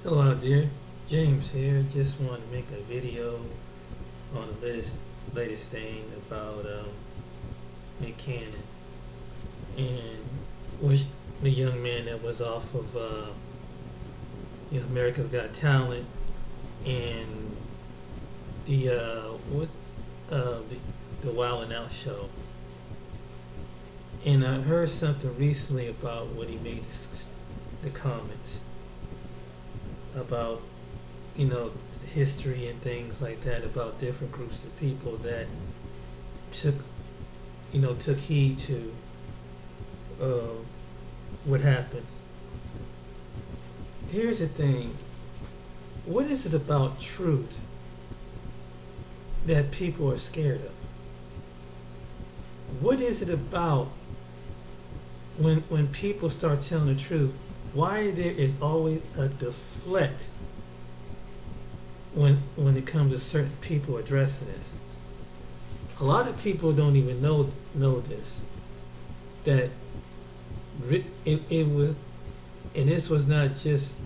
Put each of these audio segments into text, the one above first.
Hello out there, James here. Just wanted to make a video on the latest thing about Nick Cannon and which the young man that was off of America's Got Talent and the what the Wild and Out show. And I heard something recently about what he made the comments about history and things like that about different groups of people that took took heed to uh, what happened. Here's the thing: what is it about truth that people are scared of? What is it about when people start telling the truth? Why there is always a deflect when it comes to certain people addressing this? A lot of people don't even know this, that it was, and this was not just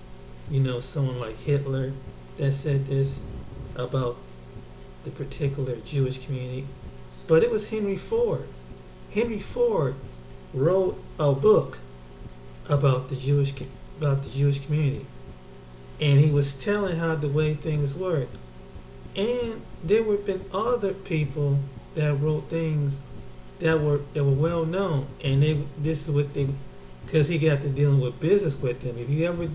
someone like Hitler that said this about the particular Jewish community, but it was Henry Ford. Henry Ford wrote a book about the Jewish community, and he was telling how the way things were. And there have been other people that wrote things that were well known, and this is what they, because he got to dealing with business with them. If you ever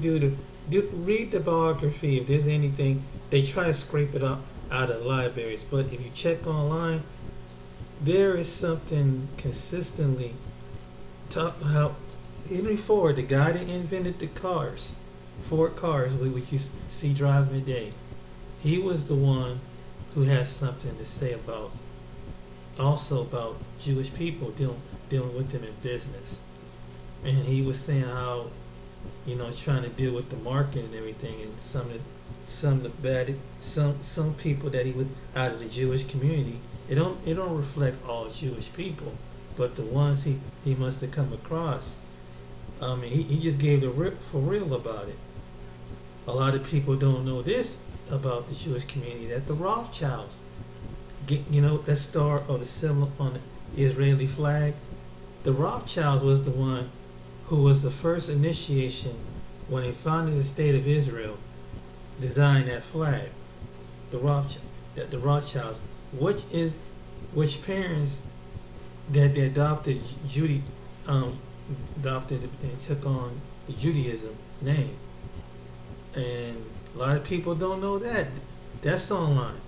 read the biography, if there's anything, they try to scrape it out of libraries, but if you check online, there is something consistently talk how Henry Ford, the guy that invented the cars, Ford cars, which you see driving today, he was the one who has something to say also about Jewish people dealing with them in business. And he was saying how, trying to deal with the market and everything, and some of the bad some people that he would out of the Jewish community. It don't reflect all Jewish people, but the ones he must have come across. He just gave the rip for real about it. A lot of people don't know this about the Jewish community, that the Rothschilds, that star or the symbol on the Israeli flag, the Rothschilds was the one who was the first initiation when they founded the state of Israel, designed that flag. The Rothschilds, which parents that they adopted adopted and took on the Judaism name. And a lot of people don't know that. That's online.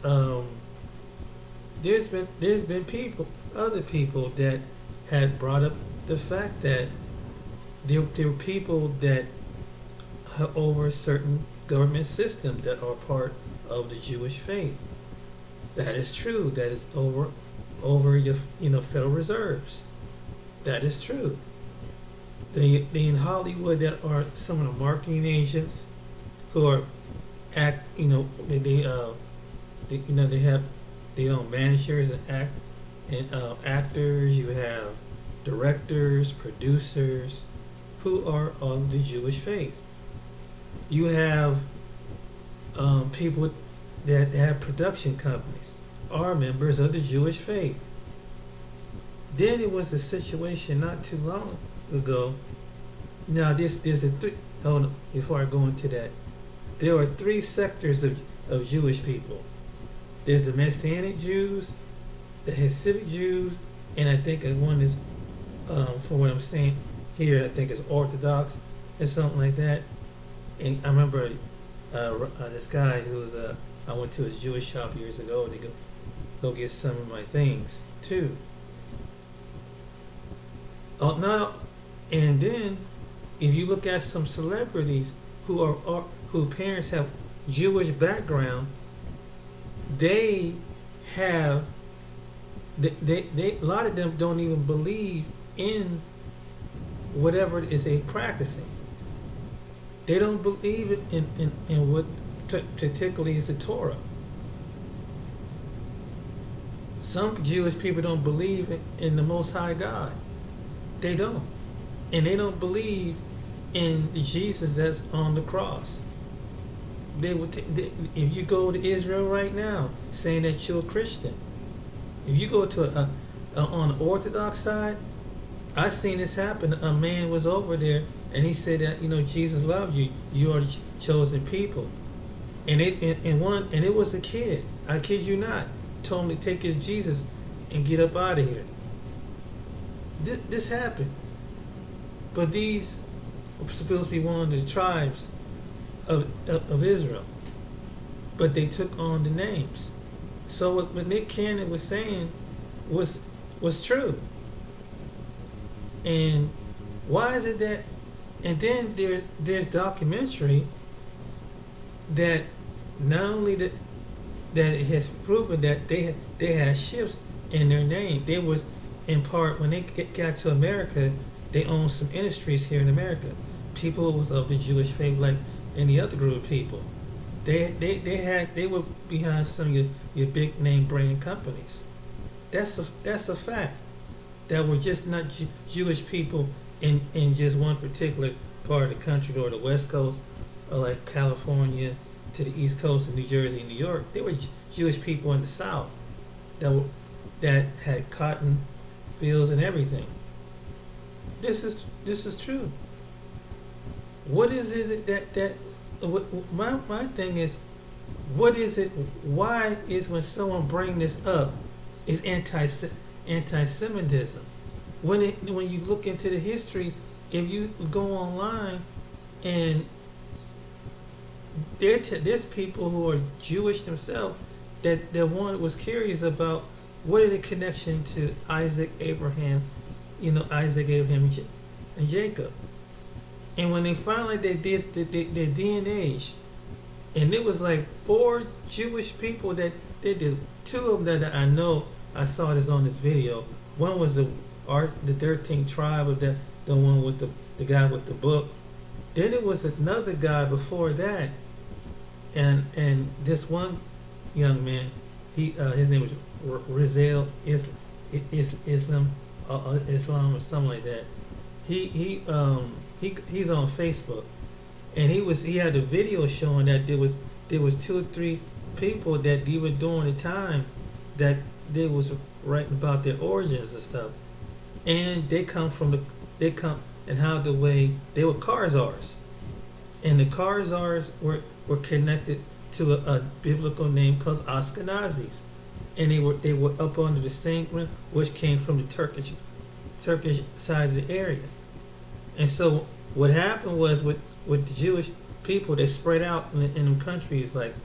Um, there's been other people that had brought up the fact that there were people that over certain government systems that are part of the Jewish faith. That is true. That is over your Federal Reserves. That is true. They in Hollywood that are some of the marketing agents who are they have their own managers and actors. You have directors, producers who are of the Jewish faith. You have people that have production companies are members of the Jewish faith. Then it was a situation not too long ago. Now there's a three. Hold on, before I go into that, there are three sectors of Jewish people. There's the Messianic Jews, the Hasidic Jews, and I think one is, from what I'm saying here, I think it's Orthodox or something like that. And I remember this guy who was I went to his Jewish shop years ago to go get some of my things too. Now, and then if you look at some celebrities who parents have Jewish background, they have they a lot of them don't even believe in whatever it is they practicing. They don't believe it in what particularly is the Torah. Some Jewish people don't believe in the Most High God. They don't. And they don't believe in Jesus that's on the cross. They would if you go to Israel right now, saying that you're a Christian. If you go to on the Orthodox side, I seen this happen. A man was over there, and he said that Jesus loved you. You are the chosen people, and it was a kid. I kid you not. Told him to take his Jesus and get up out of here. This happened, but these were supposed to be one of the tribes of Israel, but they took on the names. So what Nick Cannon was saying was true. And why is it that? And then there's documentary that not only that it has proven that they had ships in their name. They was in part when they got to America, they owned some industries here in America. People was of the Jewish faith, like any other group of people. They were behind some of your big name brand companies. That's a fact. That were just not Jewish people in just one particular part of the country, or the West Coast, or like California to the East Coast of New Jersey and New York. They were Jewish people in the South that had cotton fields and everything. This is true. What is it that my thing is, what is it? Why is when someone bring this up, is anti-Semitism? When you look into the history, if you go online, and there's people who are Jewish themselves that one was curious about what is the connection to Isaac, Abraham, and Jacob. And when they finally they did their DNA, and it was like 4 Jewish people that they did. 2 of them that I know, I saw this on this video. One was the 13th tribe of the one with the guy with the book. Then it was another guy before that, and this one young man, his name was Rizal Islam or something like that. He's on Facebook, and he had a video showing that there was 2 or 3 people that even during the time that they was writing about their origins and stuff, and they come and how the way they were Khazars, and the Khazars were connected to a biblical name called Ashkenazis, and they were up under the same rim, which came from the Turkish side of the area. And so what happened was with the Jewish people, they spread out in them countries like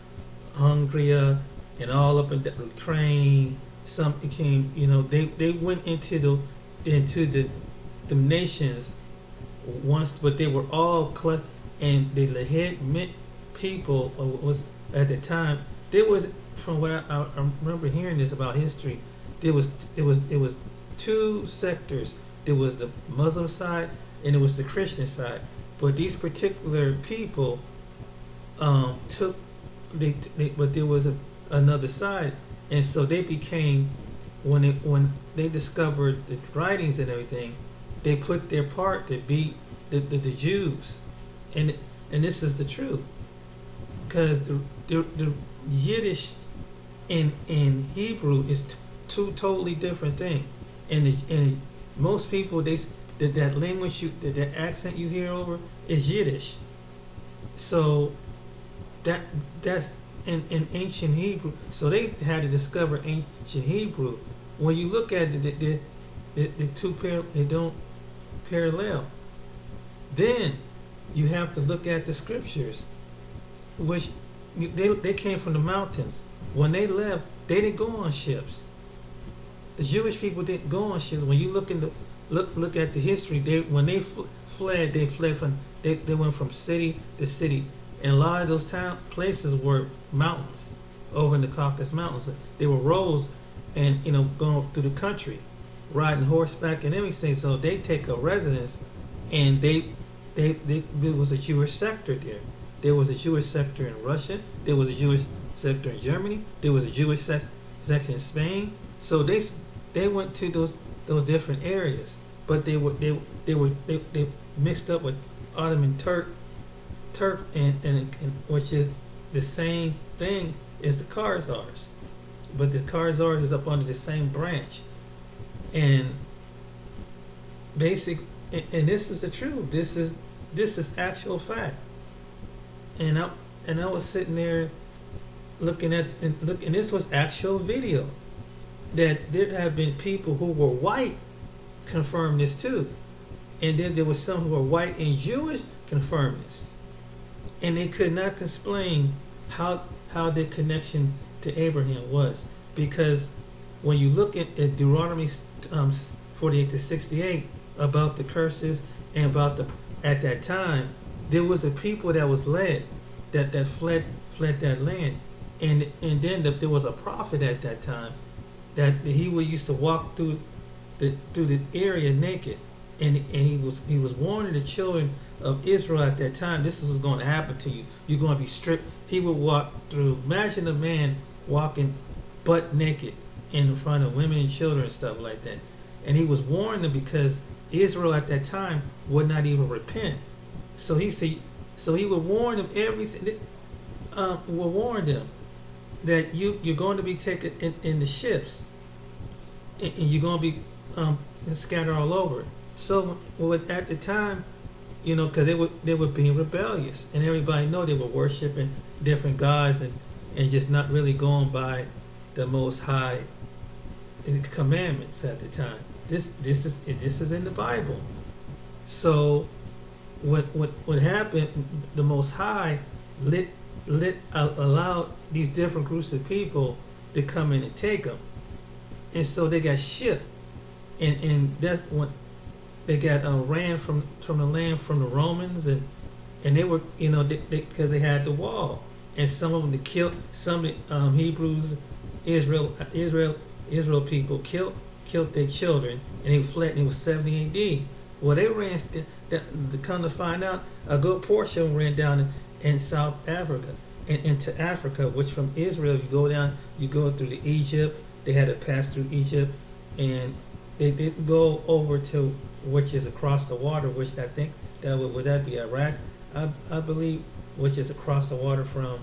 Hungary and all up in the Ukraine. Some became, they went into the nations once, but they were all and the legitimate people was at the time. There was, from what I remember hearing this about history, it was 2 sectors. There was the Muslim side and it was the Christian side. But these particular people but there was another side, and so they became, when they discovered the writings and everything, they put their part to be the Jews, and this is the truth, because the Yiddish in Hebrew is 2 totally different things, and most people that language that accent you hear over is Yiddish. So that's in ancient Hebrew. So they had to discover ancient Hebrew. When you look at the 2 they don't parallel. Then you have to look at the scriptures, which they came from the mountains. When they left, they didn't go on ships. The Jewish people didn't go on ships. When you look at the history, when they fled, they went from city to city, and a lot of those places were mountains over in the Caucasus Mountains. They were roads, and going through the country, riding horseback and everything. So they take a residence, and there was a Jewish sector there. There was a Jewish sector in Russia. There was a Jewish sector in Germany. There was a Jewish sector in Spain. So they went to those different areas, but they mixed up with Ottoman Turk, and which is the same thing as the Khazars, but the Khazars is up under the same branch, and basic, and this is the truth. This is actual fact, and I was sitting there looking at and this was actual video that there have been people who were white confirm this too, and then there was some who were white and Jewish confirm this, and they could not explain how the connection to Abraham was, because when you look at Deuteronomy 48 to 68 about the curses and about at that time there was a people that was led that fled that land, and then there was a prophet at that time that he used to walk through the area naked, and he was warning the children of Israel at that time, this is what's going to happen to you. You're going to be stripped. He would walk through. Imagine a man walking butt naked in front of women and children and stuff like that. And he was warning them because Israel at that time would not even repent. So he would warn them will warn them that you're going to be taken in the ships, and you're going to be scattered all over. So at the time, because they were being rebellious, and everybody know they were worshiping different gods and just not really going by the Most High commandments at the time. This is in the Bible. So what happened? The Most High allowed these different groups of people to come in and take them, and so they got shipped, and that's what. They got ran from the land from the Romans, and they were because they had the wall, and some of them they killed some Hebrews, Israel people killed their children, and they fled. And it was 70 A.D. Well, they ran. To come to find out, a good portion ran down in South Africa and into Africa, which from Israel you go through the Egypt. They had to pass through Egypt, and they didn't go over to which is across the water, which I think would that be Iraq, I believe, which is across the water from,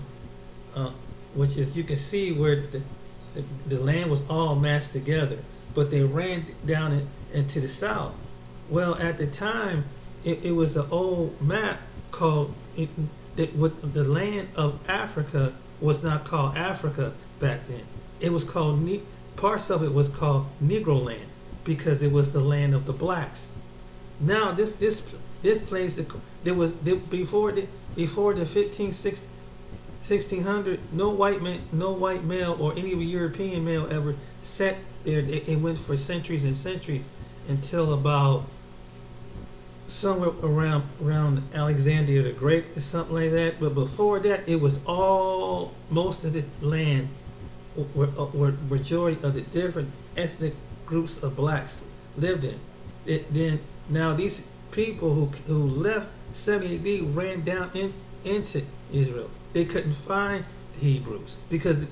which is, you can see where the land was all mashed together, but they ran down into the south. Well, at the time, it was an old map called the land of Africa was not called Africa back then. It was called parts of it was called Negro land, because it was the land of the blacks. Now this place there was before the 1600, no white male or any European male ever sat there. It went for centuries and centuries until about somewhere around Alexander the Great or something like that. But before that, it was most of the land where majority of the different ethnic groups of blacks lived in. Then now these people who left 70 AD ran down into Israel. They couldn't find the Hebrews because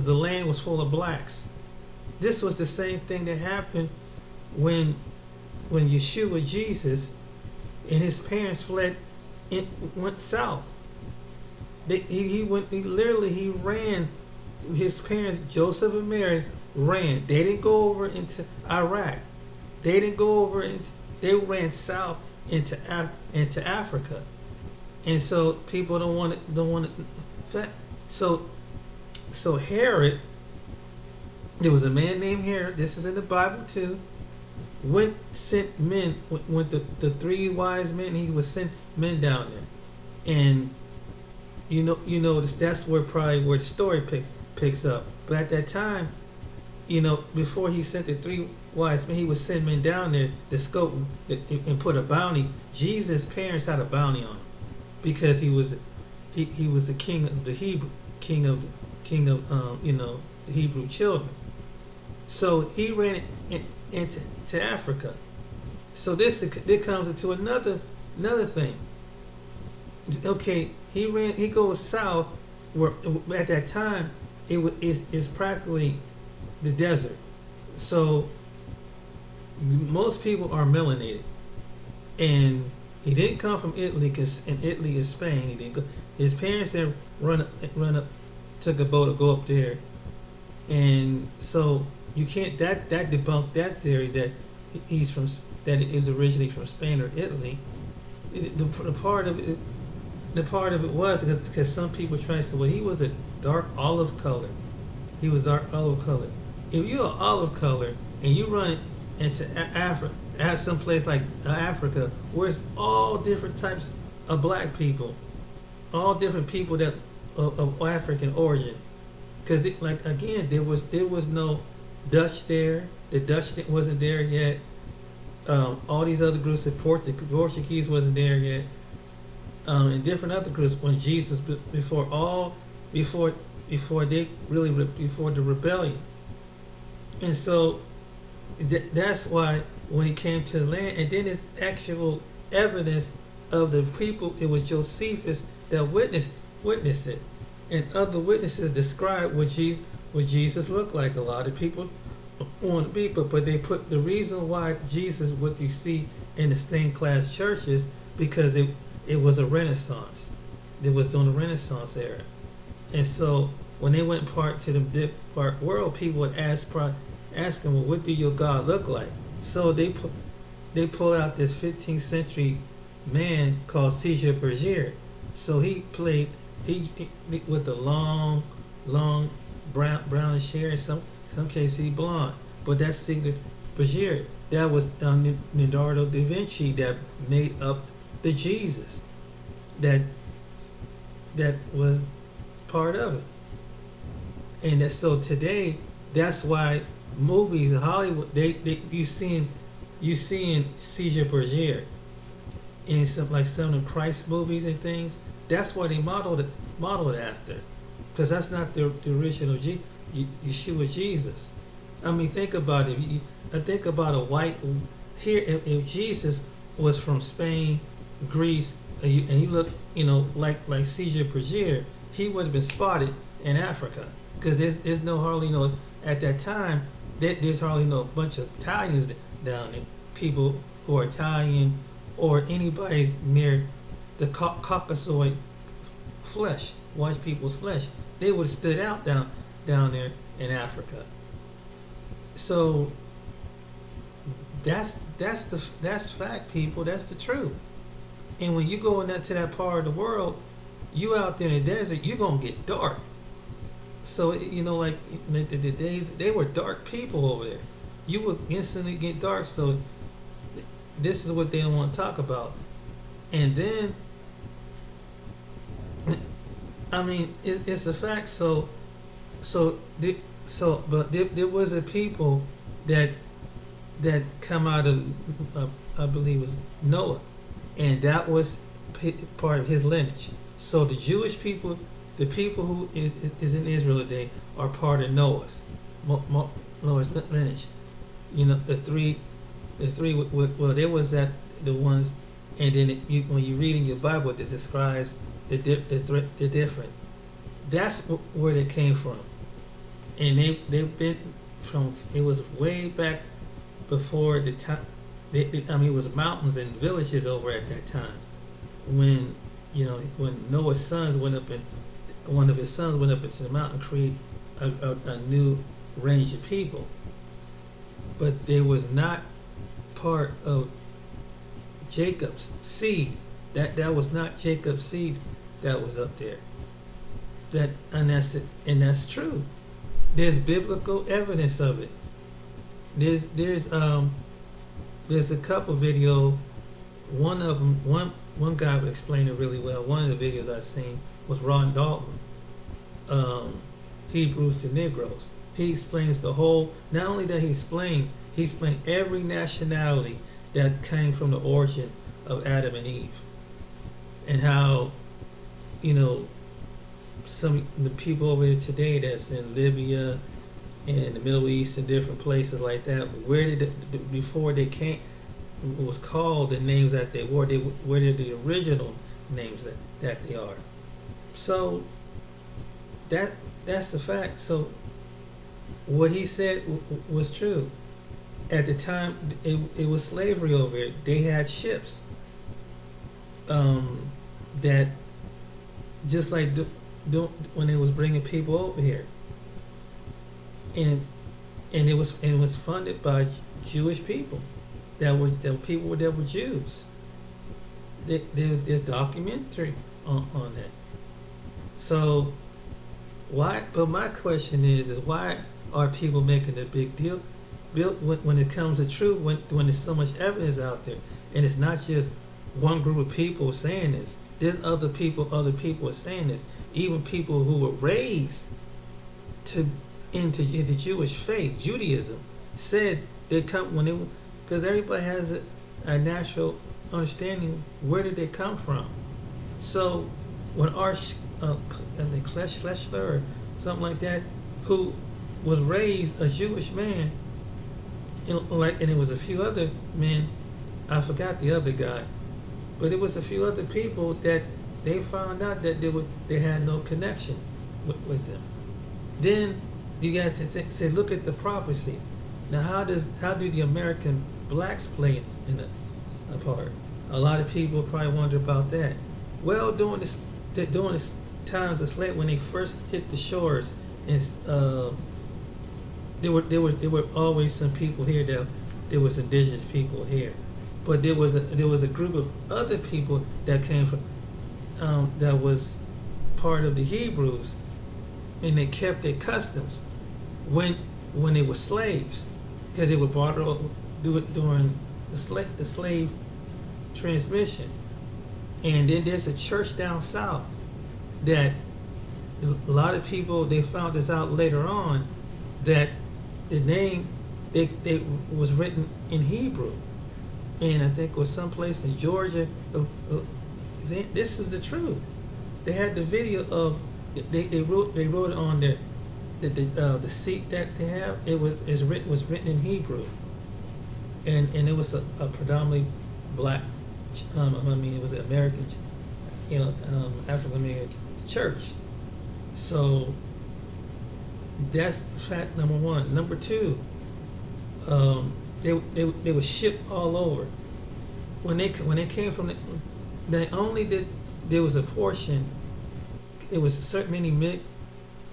the land was full of blacks. This was the same thing that happened when Yeshua Jesus and his parents went south. He ran. His parents, Joseph and Mary, ran. They didn't go over into Iraq. They didn't go over into. They ran south into Africa, and so people don't want it. So Herod, there was a man named Herod. This is in the Bible too. Sent men. Went the three wise men. He would send men down there, and that's where the story picks up. But at that time, before he sent the three wise men, he would send men down there to scope and put a bounty. Jesus' parents had a bounty on him because he was the king of the Hebrew the Hebrew children. So he ran into Africa. So this comes into another thing. Okay, he goes south, where at that time is practically the desert. So most people are melanated, and He didn't come from Italy, because in Italy is Spain. He didn't go. His parents had run up, took a boat to go up there, and so you can't that debunked that theory that he's from that he is originally from Spain or Italy. The part of it was because some people try to say, well, he was a dark olive color. He was dark olive color. If you're an olive color and you run into Africa, at some place like Africa, where it's all different types of black people, all different people that of African origin, because like again, there was no Dutch there. The Dutch wasn't there yet. All these other groups, the Portuguese wasn't there yet, and different other groups. When Jesus, before the rebellion, and so that's why when he came to the land, and then there's actual evidence of the people. It was Josephus that witnessed it, and other witnesses described what Jesus looked like. A lot of people on the people, but they put the reason why Jesus, what you see in the stained glass churches, because it was a Renaissance. It was during the Renaissance era, and so when they went part to the part world, people would ask him, well, what do your God look like? So they pull out this 15th century man called Caesar Borgia. So he played with the long brownish hair. In some cases he blonde, but that's Caesar Borgia. That was Leonardo da Vinci that made up the Jesus that was part of it. And so today, that's why movies in Hollywood, you seeing Caesar Borgia in some of the Christ movies and things. That's why they modeled it after, because that's not the original Yeshua Jesus. I mean, think about it. I think about a white here. If Jesus was from Spain, Greece, and he looked, like Caesar Borgia, he would have been spotted in Africa, because there's no hardly no at that time. There's hardly no bunch of Italians down there, people who are Italian, or anybody's near the Caucasoid flesh, white people's flesh. They would have stood out down there in Africa. So that's fact, people. That's the truth. And when you go into that part of the world, you out there in the desert, you're gonna get dark. So like the days, they were dark people over there. You would instantly get dark. So this is what they don't want to talk about. And then, I mean, it's a fact. But there was a people that come out of, I believe it was Noah, and that was part of his lineage. So the Jewish people, the people who is in Israel today, are part of Noah's lineage. The three. Well, there was the ones, and then when you read in your Bible, it describes the different. That's where they came from, and they've been from. It was way back before the time. It was mountains and villages over at that time, when Noah's sons went up, and one of his sons went up into the mountain and create a new range of people, but they was not part of Jacob's seed. That was not Jacob's seed that was up there. That's true. There's biblical evidence of it. There's a couple video. One of them, one guy would explain it really well. One of the videos I've seen was Ron Dalton, Hebrews to Negroes. He explains the whole. Not only that he explained every nationality that came from the origin of Adam and Eve, and how, some of the people over here today that's in Libya and the Middle East and different places like that, where did before they came, it was called the names that they were, where did the original names that they are. So that's the fact. So what he said was true. At the time, it was slavery over here. They had ships. that just like when they was bringing people over here, and it was funded by Jewish people that were Jews. There's documentary on that. So why? But my question is why are people making a big deal? When it comes to truth, when there's so much evidence out there, and it's not just one group of people saying this. There's other people are saying this. Even people who were raised into the Jewish faith, Judaism, said they come because everybody has a natural understanding where did they come from. So when I think Kleshler or something like that, who was raised a Jewish man, and it was a few other men, I forgot the other guy, but it was a few other people that they found out that they had no connection with them. Then you guys say, look at the prophecy. Now, how do the American blacks play in a part? A lot of people probably wonder about that. Well, during the times of slavery, when they first hit the shores, and there were always some people here that there was indigenous people here, but there was a group of other people that came from that was part of the Hebrews, and they kept their customs when they were slaves, because they were brought up during the slave transmission. And then there's a church down south that a lot of people, they found this out later on, that the name they was written in Hebrew, and I think it was someplace in Georgia. This is the truth. They had the video of they wrote it on the seat that they have. It was written in Hebrew, and it was a predominantly black. It was an American, African American church. So that's fact number one. Number two, they were shipped all over. When they came from not only did there was a portion, it was many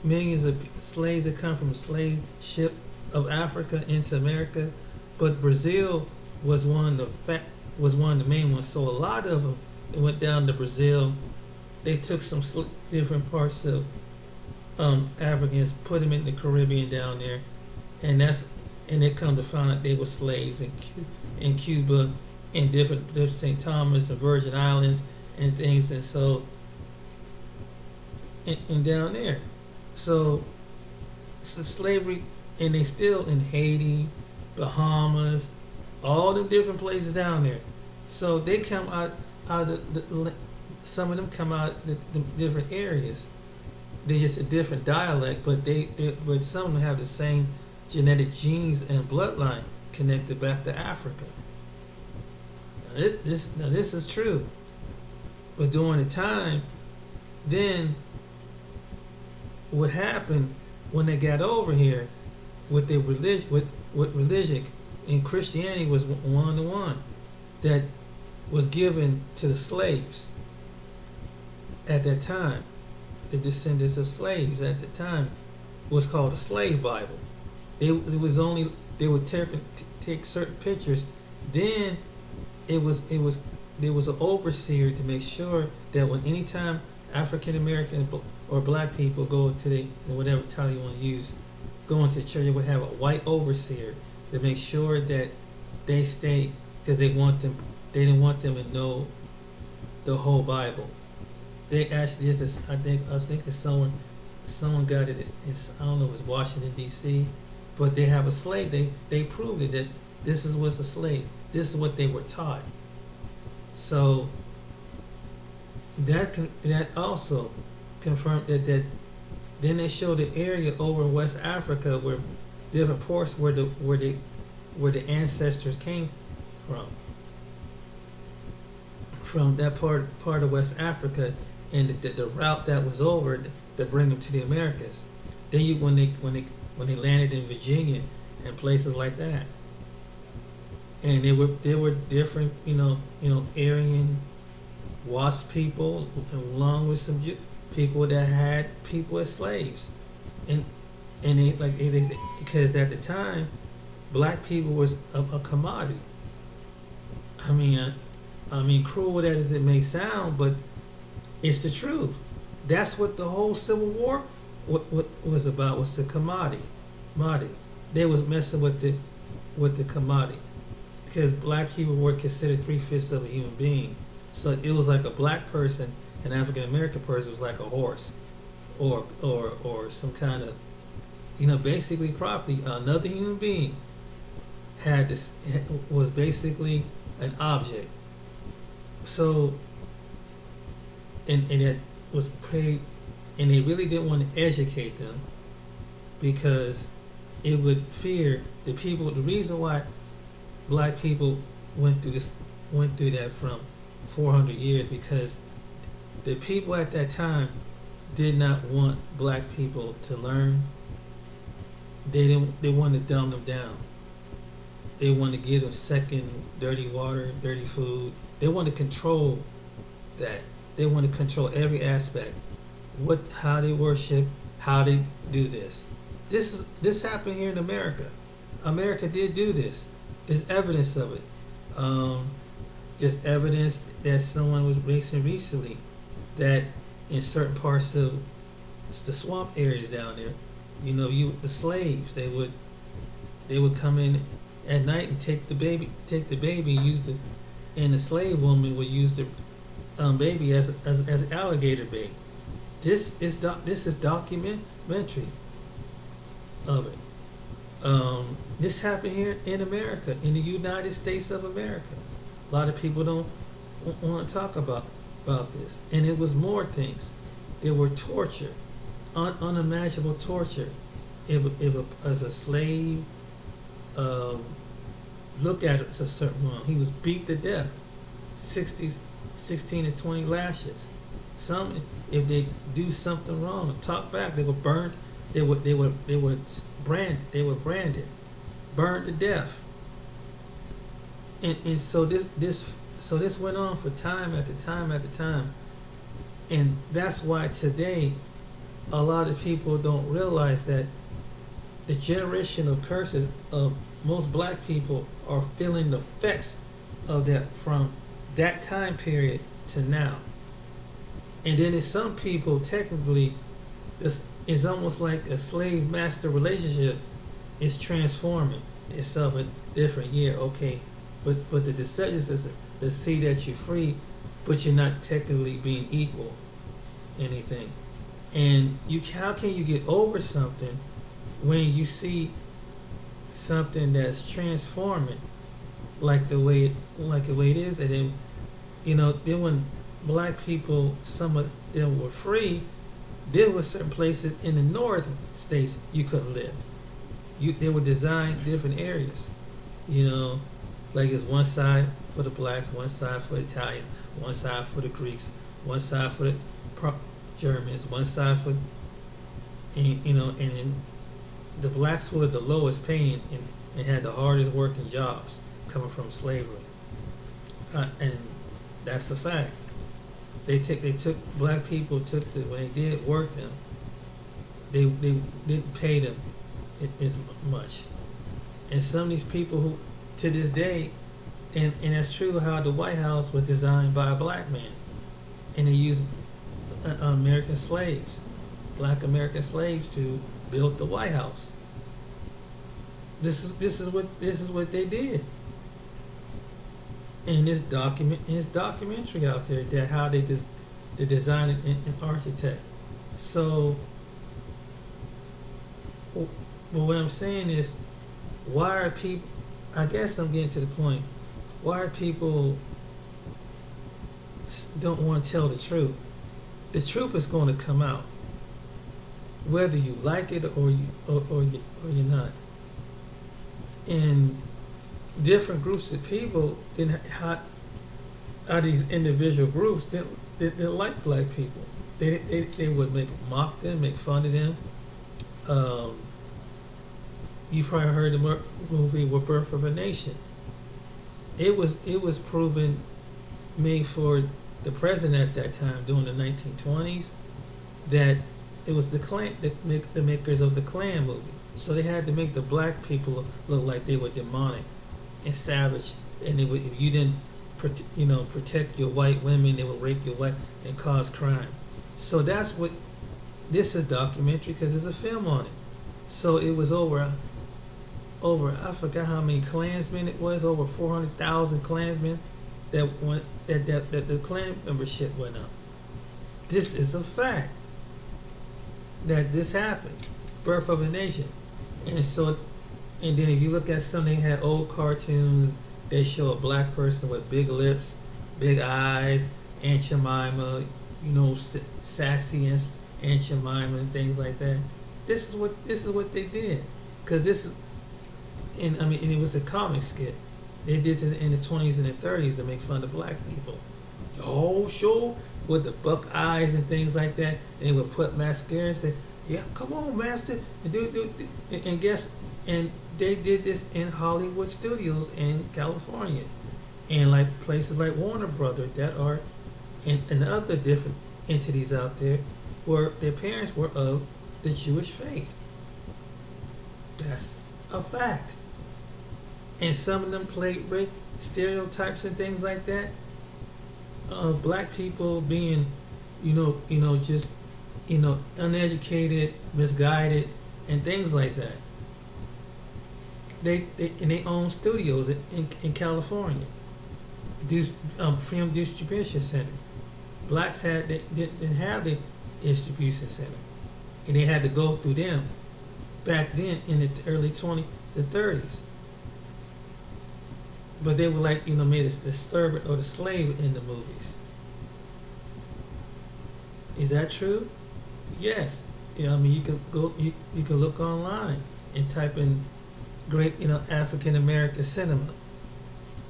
millions of slaves that come from a slave ship of Africa into America, but Brazil was one of the main ones. So a lot of them went down to Brazil. They took some different parts of Africans, put them in the Caribbean down there, and they come to find out they were slaves in Cuba, and different St. Thomas and Virgin Islands and things, and so and down there. So slavery, and they still in Haiti, Bahamas, all the different places down there. So they come out of some of them come out the different areas. They're just a different dialect, but but some of them have the same genetic genes and bloodline connected back to Africa. Now this is true. But during the time, then what happened when they got over here with their religion, with religion, and Christianity was one that was given to the slaves at that time. The descendants of slaves at the time was called the Slave Bible. They would take certain pictures. Then there was an overseer to make sure that when anytime African American or black people go to whatever title you want to use, go into the church, they would have a white overseer to make sure that they stay, because they didn't want them to know the whole Bible. They actually I think that someone got it in, I don't know, it was Washington D.C., but they have a slave. They proved it that this is what's a slave. This is what they were taught. So that also confirmed that then they showed the area over in West Africa where different ports where the ancestors came from that part of West Africa, and the route that was over to bring them to the Americas. Then when they landed in Virginia and places like that, and they were different, Aryan wasp people, along with some people that had people as slaves, and they say, because at the time, black people was a commodity. I mean, cruel as it may sound, but it's the truth. That's what the whole Civil War what was about, was the commodity. Commodity. They was messing with the commodity, because black people were considered 3/5 of a human being. So it was like a black person, an African American person was like a horse, or some kind of, basically property. Another human being was basically an object. So, and it was paid, and they really didn't want to educate them, because it would fear the people. The reason why black people went through that from 400 years, because the people at that time did not want black people to learn. They wanted to dumb them down. They wanted to give them second dirty water, dirty food. They wanted to control that. They wanted to control every aspect. How they worship, how they do this. This happened here in America. America did do this. There's evidence of it. Just evidence that someone was raising recently, that in certain parts of the swamp areas down there, the slaves, they would come in at night and take the baby, and the slave woman would use the baby as an alligator bait. This is documentary of it. This happened here in America, in the United States of America. A lot of people don't want to talk about this, and it was more things. There were torture, unimaginable torture. If a slave looked at it a certain way, he was beat to death, 16 to 20 lashes. Some, if they do something wrong, talk back, they were burned. They were branded, burned to death. And so this went on for time after time after time. And that's why today a lot of people don't realize that the generational curses of most black people are feeling the effects of that from that time period to now. And then in some people, technically, this is almost like a slave master relationship is transforming itself a different year. Okay, but the deception is to see that you're free, but you're not technically being equal anything. And how can you get over something when you see something that's transforming like the way it is? And then then when black people, some of them were free, there were certain places in the northern states you couldn't live. They were designed different areas, like it's one side for the blacks, one side for the Italians, one side for the Greeks, one side for the Germans, one side for, and then the blacks were the lowest paying and had the hardest working jobs coming from slavery, and that's a fact. Black people when they did work them, they didn't pay them as much. And some of these people who, to this day, and that's true how the White House was designed by a black man, and they used American slaves, black American slaves, to build the White House. This is what they did. And this documentary out there, that how they design and architect. So, but what I'm saying is, why are people? I guess I'm getting to the point. Why are people don't want to tell the truth? The truth is going to come out, whether you like it or you're not. And different groups of people out of these individual groups didn't like black people. They would mock them, make fun of them. You probably heard the movie "The Birth of a Nation." It was proven made for the president at that time during the 1920s, that it was the makers of the Klan movie. So they had to make the black people look like they were demonic and savage, and if you didn't protect your white women, they would rape your white and cause crime. So that's what this is documentary, because there's a film on it. So it was over I forgot how many Klansmen it was, over 400,000 Klansmen that the Klan membership went up. This is a fact that this happened. Birth of a Nation. And so, and then if you look at some, they had old cartoons, they show a black person with big lips, big eyes, Aunt Jemima, sassy Aunt Jemima and things like that. This is what they did, because and it was a comic skit. They did this in the 20s and the 30s to make fun of black people. Yo, show with the buck eyes and things like that. And they would put mascara and say, "Yeah, come on, master," and do. And they did this in Hollywood studios in California, and like places like Warner Brothers that are, and other different entities out there, where their parents were of the Jewish faith. That's a fact. And some of them played rape stereotypes and things like that. Black people being, just, uneducated, misguided, and things like that. They own studios in California, film distribution center. Blacks didn't have the distribution center, and they had to go through them back then in the early 20s to 30s. But they were like, made the servant or the slave in the movies. Is that true? Yes. You can go, you can look online and type in great, African American cinema,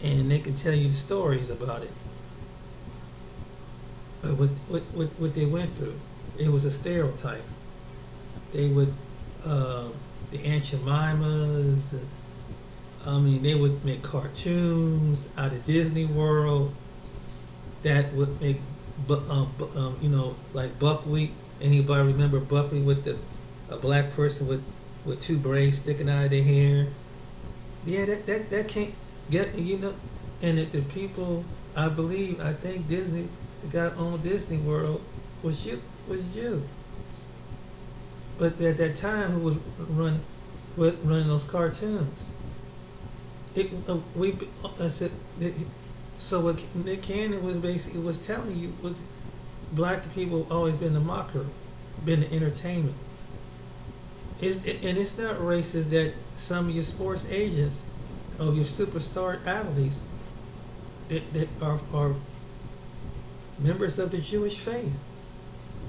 and they can tell you stories about it. But what they went through, it was a stereotype. They would, the Aunt Jemimas, they would make cartoons out of Disney World that would make, like buckwheat. Anybody remember buckwheat with a black person with two braids sticking out of their hair? Yeah, that can't get, and the people, I think Disney, the guy who owned Disney World was you. But at that time, who was running those cartoons? So what Nick Cannon was basically was telling you was, black people always been the mocker, been the entertainment. It's not racist that some of your sports agents, or your superstar athletes, that are members of the Jewish faith.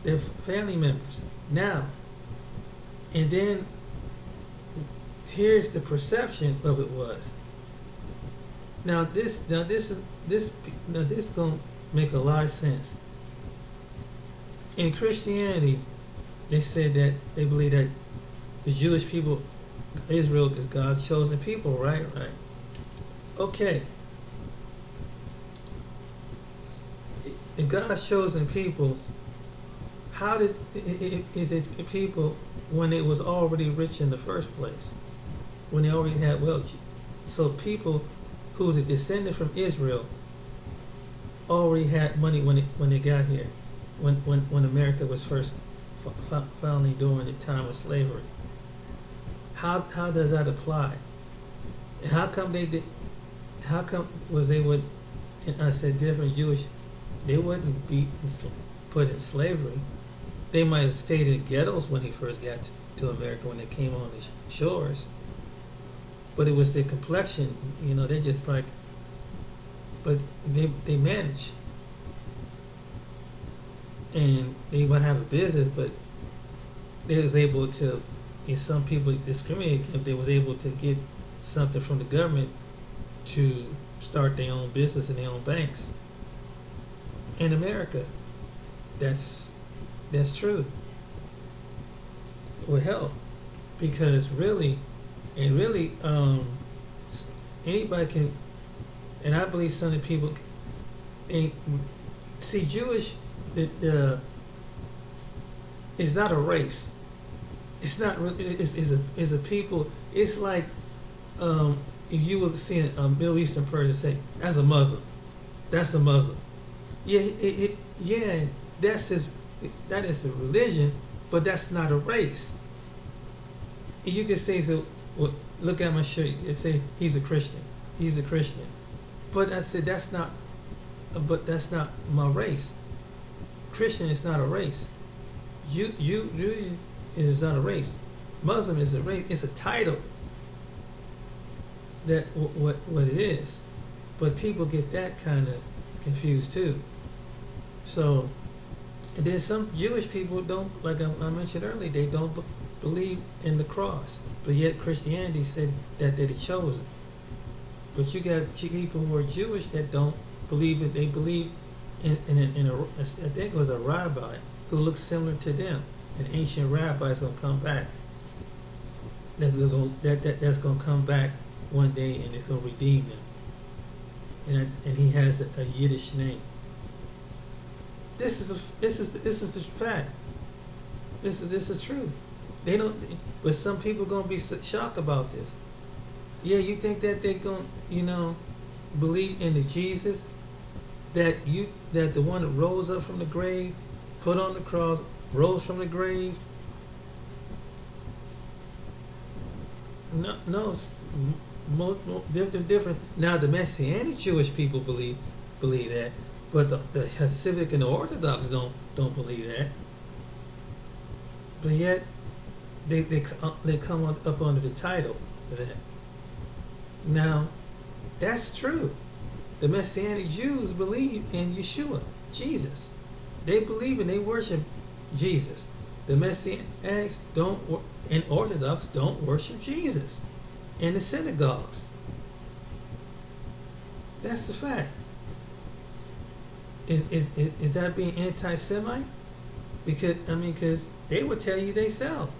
They're family members. Now, and then here's the perception of it was. Now this gonna make a lot of sense. In Christianity, they said that they believe that the Jewish people, Israel, is God's chosen people, right? Right. Okay. If God's chosen people, how is it people when it was already rich in the first place, when they already had wealth? So people who's a descendant from Israel already had money when they got here, when America was first founded during the time of slavery. How does that apply? And how come and I said different Jewish, they wouldn't be put in slavery. They might have stayed in ghettos when they first got to America, when they came on the shores. But it was their complexion, they just probably, but they managed. And they might have a business, but they was able to, and some people discriminate if they was able to get something from the government to start their own business and their own banks. In America, that's true. It would help, because really, anybody can, and I believe some of the people ain't see, Jewish, the is not a race. It's not. It's a people. It's like if you were seeing a Middle Eastern person say, "That's a Muslim." That's a Muslim. Yeah, yeah. That is a religion, but that's not a race. You can say, so. Well, look at my shirt. It say he's a Christian. He's a Christian. But I said that's not. But that's not my race. Christian is not a race. You is not a race. Muslim is a race. It's a title. That what it is, but people get that kind of confused too. So, and then some Jewish people don't, like I mentioned earlier, they don't believe in the cross, but yet Christianity said that they're the chosen. But you got people who are Jewish that don't believe it. They believe in I think it was a rabbi who looks similar to them. An ancient rabbi is going to come back. That's going to come back one day and it's going to redeem them. And he has a Yiddish name. This is the fact. This is true. They don't, but some people going to be shocked about this. Yeah, you think that they're going to, believe in the Jesus that the one that rose up from the grave, put on the cross, rose from the grave. No, different. Now the Messianic Jewish people believe that, but the Hasidic and the Orthodox don't believe that. But yet they come up under the title of that. Now, that's true. The Messianic Jews believe in Yeshua, Jesus. They believe and they worship Jesus. The Messianics and Orthodox don't worship Jesus in the synagogues. That's the fact. Is that being anti-Semite? Because they will tell you themselves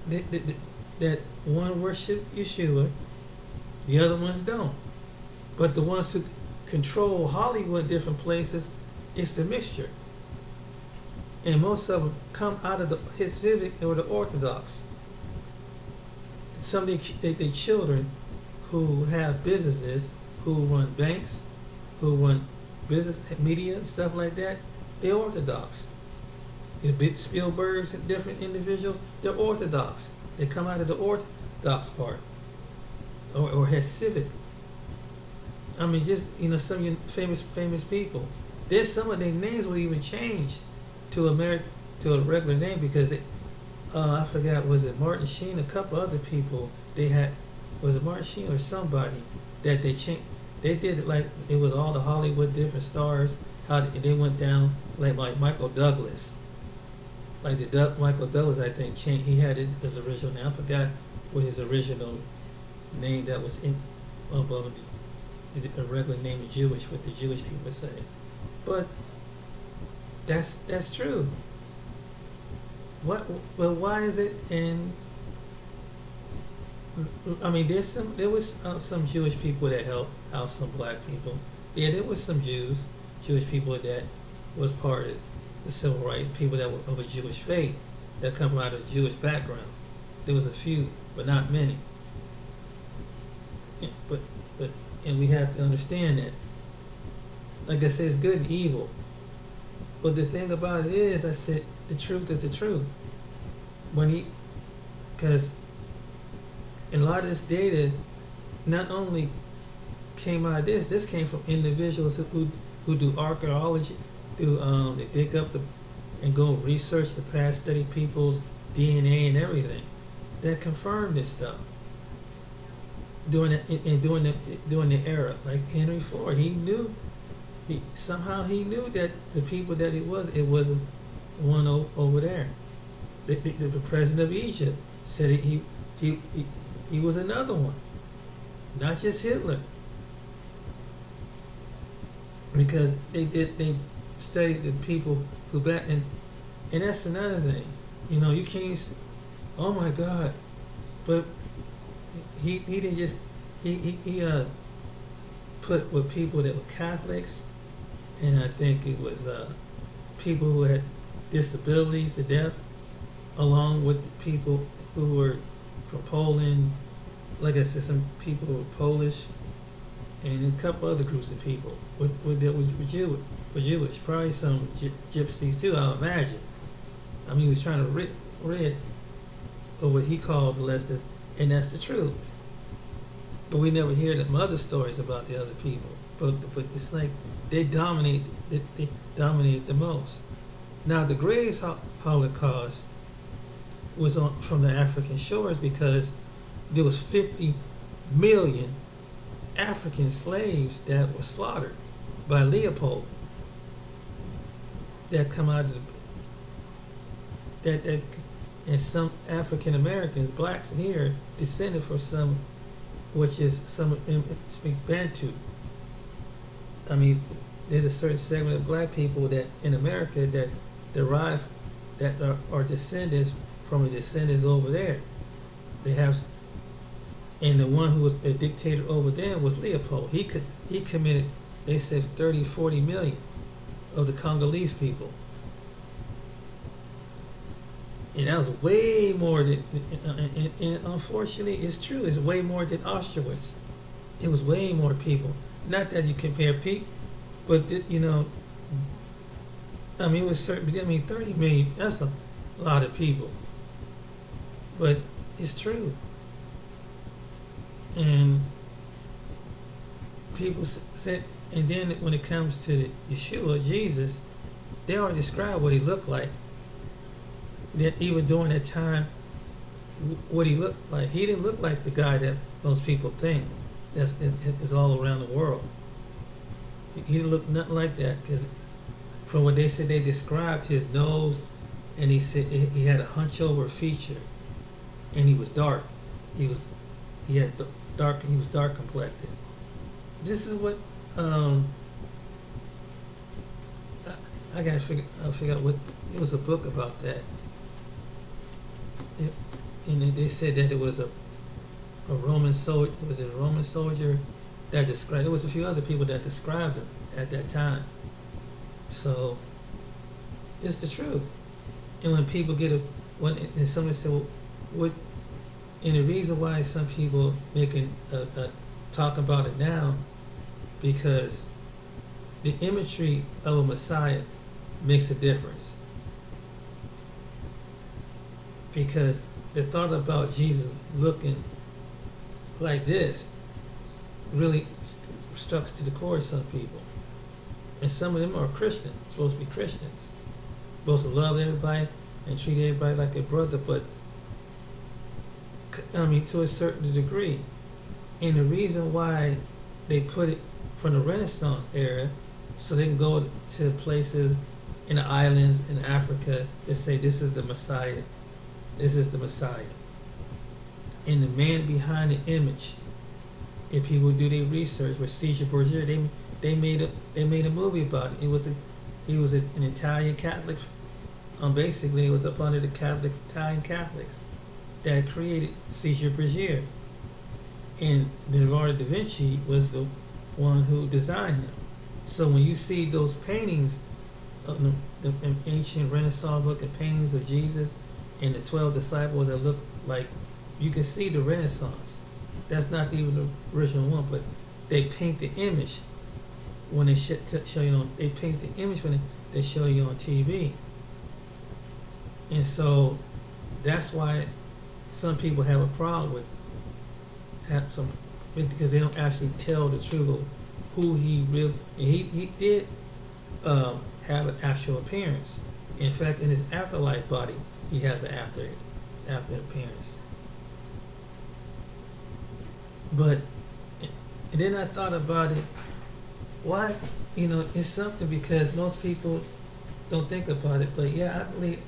that one worship Yeshua, the other ones don't. But the ones who control Hollywood, different places, it's the mixture. And most of them come out of the Hasidic or the Orthodox. Some of the children who have businesses, who run banks, who run business media and stuff like that, they're Orthodox. The big Spielbergs and different individuals, they're Orthodox. They come out of the Orthodox part, or Hasidic. Just some famous people. There's some of their names will even change to a regular name because they, I forgot, was it Martin Sheen? A couple other people they had, was it Martin Sheen or somebody that they changed? They did it like it was all the Hollywood different stars. How they went down like Michael Douglas. Like Michael Douglas, I think he had his original name. I forgot what his original name that was in above a regular name of Jewish, what the Jewish people say. But that's true. Why is it? And there was some Jewish people that helped out some black people. Yeah, there was some Jewish people that was part of the civil rights, people that were of a Jewish faith, that come from out of a Jewish background. There was a few, but not many. Yeah, but and we have to understand that. Like I said, it's good and evil. But the thing about it is, I said, the truth is the truth. Because in a lot of this data, not only came out of this came from individuals who do archaeology, they dig up and go research the past, study people's DNA and everything, that confirmed this stuff. During the era, like Henry Ford, he knew that the people that it wasn't one over there. The president of Egypt said he was another one, not just Hitler, because they studied the people who back and that's another thing. You can't. Oh my God, but he didn't just he put with people that were Catholics, and I think it was people who had disabilities, the deaf, along with the people who were from Poland. Like I said, some people who were Polish, and a couple other groups of people were Jewish. Probably some gypsies too, I imagine. I mean, he was trying to rid of what he called the Leicesters, and that's the truth. But we never hear them other stories about the other people. But it's like they dominate. They dominate the most. Now, the greatest Holocaust was from the African shores, because there was 50 million African slaves that were slaughtered by Leopold. That come out of that and some African Americans, blacks here, descended from some, which is some of them speak Bantu. I mean, there's a certain segment of black people that in America that derive, that are descendants from the descendants over there. They have, and the one who was a dictator over there was Leopold. He committed, they said 30, 40 million of the Congolese people. And that was way more than, and unfortunately, it's true. It's way more than Auschwitz. It was way more people. Not that you compare people, but you know, I mean, it was certain. I mean, 30 million. That's a lot of people. But it's true. And people said, and then when it comes to Yeshua, Jesus, they already described what he looked like. That even during that time, what he looked like, he didn't look like the guy that most people think is all around the world. He didn't look nothing like that, because from what they said, they described his nose, and he said he had a hunch over feature, and he was dark. He was dark complected. This is what I gotta figure out what, it was a book about that. And they said that it was a Roman soldier. It was a Roman soldier that described. There was a few other people that described him at that time. So it's the truth. And when people get and somebody said, well, what? And the reason why some people making talk about it now, because the imagery of a Messiah makes a difference. Because the thought about Jesus looking like this really struck to the core of some people. And some of them are Christians, supposed to be Christians, supposed to love everybody and treat everybody like a brother, but I mean, to a certain degree. And the reason why they put it from the Renaissance era, so they can go to places in the islands in Africa that say this is the Messiah. This is the Messiah. And the man behind the image, if people do their research, with Caesar Borgia, they made a movie about it. He was an Italian Catholic. Basically, it was up under the Italian Catholics that created Caesar Borgia. And Leonardo da Vinci was the one who designed him. So when you see those paintings, the ancient Renaissance-looking paintings of Jesus and the 12 disciples that look like, you can see the Renaissance. That's not even the original one, but they paint the image when they show you on. They paint the image when they show you on TV. And so that's why some people have a problem with because they don't actually tell the truth of who he really. And he did have an actual appearance. In fact, in his afterlife body, he has an after appearance. But and then I thought about it. Why, it's something, because most people don't think about it. But yeah, I believe,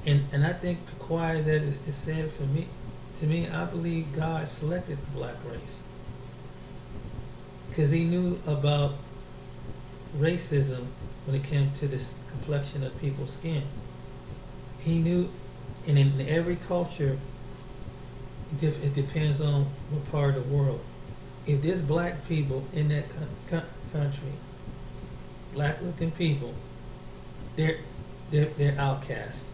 and I think Kawhi, as it is said to me, I believe God selected the black race because he knew about racism when it came to this complexion of people's skin. He knew, and in every culture, it depends on what part of the world. if there's black people in that country, black looking people, they're they're outcast.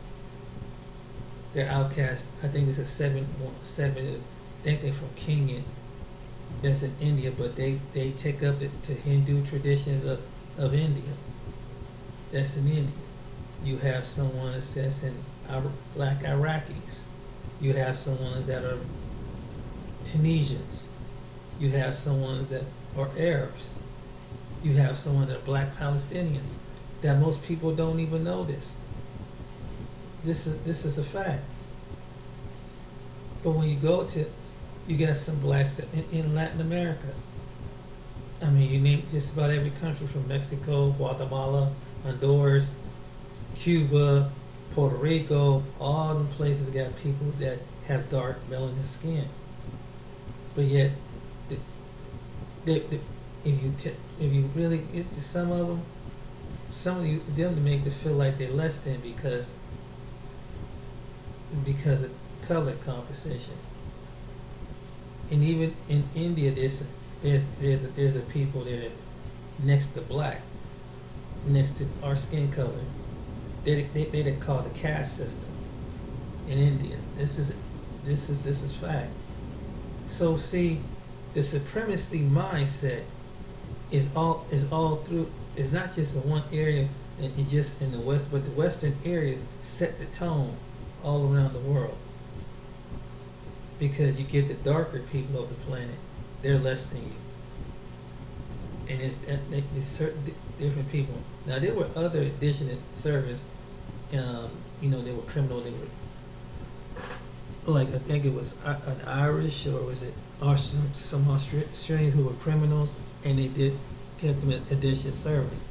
They're outcast. I think it's a seven. I think they're from Kenya. That's in India, but they take up to Hindu traditions of India. That's in India. You have someone that's in black Iraqis. You have someone that are Tunisians. You have someone that are Arabs. You have someone that are black Palestinians. That most people don't even know this. This is a fact. But when you go to, you got some blacks in Latin America. I mean, you name just about every country from Mexico, Guatemala, Honduras, Cuba, Puerto Rico. All the places got people that have dark melanin skin. But yet, if you really get to some of them, them to make them feel like they're less than because of color composition. And even in India, there's a people there that's next to black, next to our skin color. They call the caste system in India. This is fact. So see, the supremacy mindset is all through. It's not just in one area and just in the West, but the Western area set the tone all around the world. Because you get the darker people of the planet, they're less than you. And it's certain different people. Now there were other indigenous servants, they were criminal. They were like, I think it was an Irish or was it some Australians who were criminals, and they kept them at indentured servant.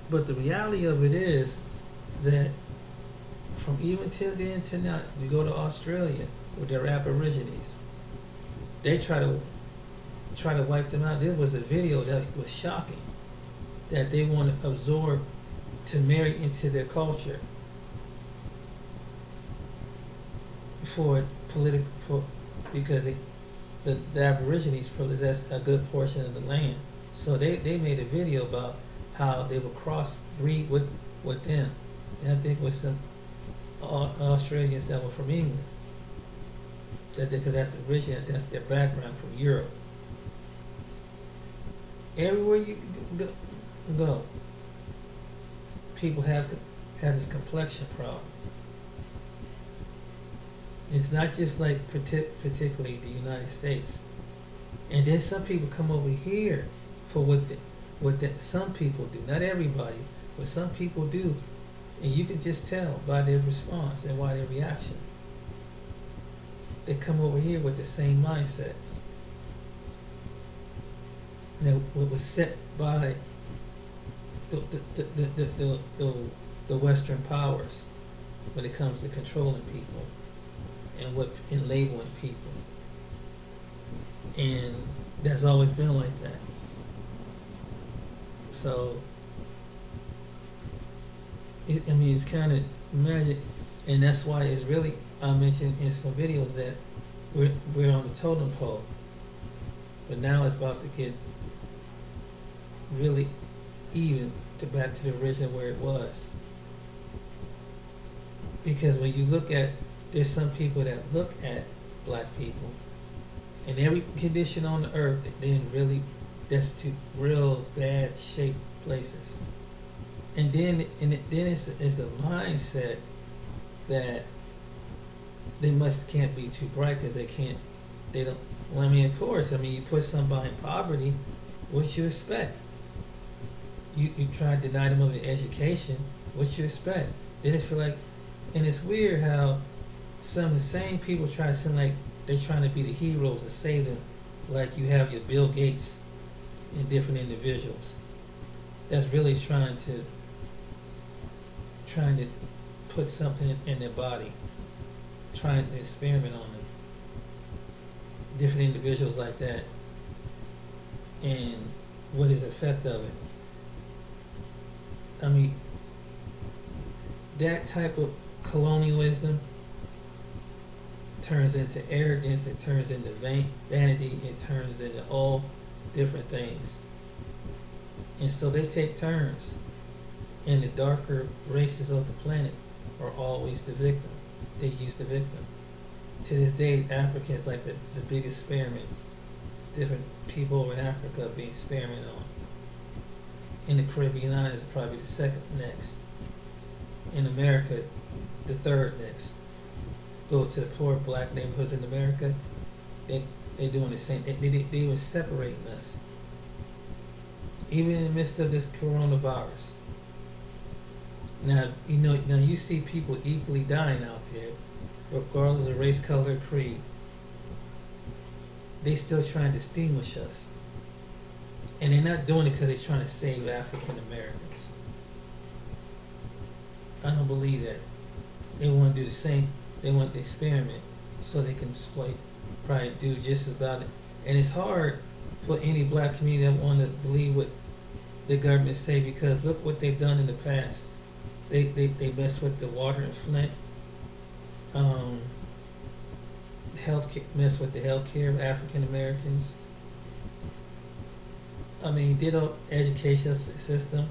But the reality of it is that from even till then to now, we go to Australia with their Aborigines. They try to wipe them out. There was a video that was shocking that they want to absorb to marry into their culture because the Aborigines possess a good portion of the land. So they made a video about how they would crossbreed with them. And I think with some Australians that were from England. Because that's the origin, that's their background from Europe. Everywhere you go, people have this complexion problem. It's not just like particularly the United States. And then some people come over here for what some people do. Not everybody, but some people do. And you can just tell by their response and by their reaction. They come over here with the same mindset. Now, what was set by the Western powers when it comes to controlling people and labeling people. And that's always been like that. So it's kind of magic, and that's why it's really, I mentioned in some videos that we're on the totem pole, but now it's about to get really even back to the original where it was. Because when you look at, there's some people that look at black people, and every condition on the earth, they're in really destitute, real bad shaped places. And then it's a mindset that they can't be too bright because they don't. Well, of course, you put somebody in poverty, what you expect? You try to deny them of the education, what you expect? Then it feel like, and it's weird how some of the same people try to seem like they're trying to be the heroes and save them, like you have your Bill Gates and different individuals that's really trying to put something in their body, trying to experiment on them. Different individuals like that, and what is the effect of it? that type of colonialism, turns into arrogance, it turns into vanity, it turns into all different things. And so they take turns. And the darker races of the planet are always the victim. They use the victim. To this day, Africa is like the biggest experiment. Different people over in Africa being experimented on. In the Caribbean islands, probably the second next. In America, the third next. Go to the poor black neighborhoods in America, they doing the same. They were separating us. Even in the midst of this coronavirus. Now you see people equally dying out there, regardless of race, color, creed. They still trying to distinguish us. And they're not doing it because they're trying to save African Americans. I don't believe that. They want to do the same. They want to experiment so they can probably do just about it. And it's hard for any black community that want to believe what the government say, because look what they've done in the past. They mess with the water in Flint. Mess with the health care of African Americans. I mean, did an education system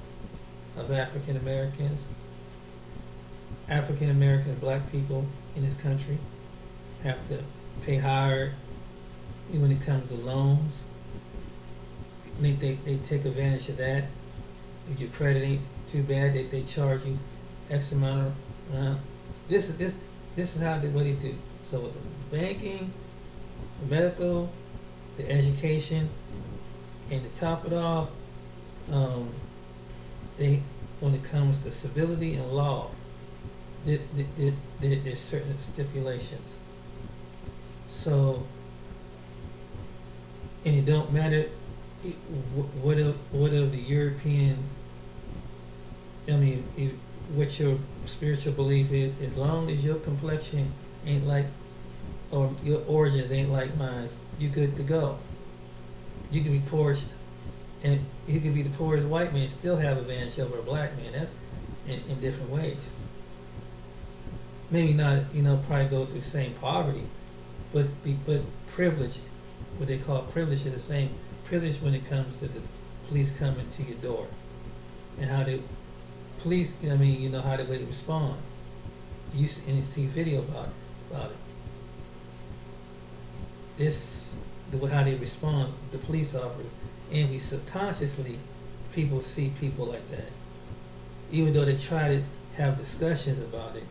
of African Americans. African American and black people in this country have to pay higher when it comes to loans. They take advantage of that. If your credit ain't too bad, they charge you X amount of this is how what they do. So with the banking, the medical, the education, and to top it off, they when it comes to civility and law, there's certain stipulations. So, and it don't matter what of the European. I mean, what your spiritual belief is, as long as your complexion ain't like, or your origins ain't like mine, you good to go. You can be poor, and you can be the poorest white man, still have advantage over a black man. That in different ways. Maybe not, probably go through the same poverty, but privilege, what they call privilege, is the same privilege when it comes to the police coming to your door, and how they police. How they respond. You see video about it. This how they respond, the police officer, and we subconsciously people see people like that, even though they try to have discussions about it,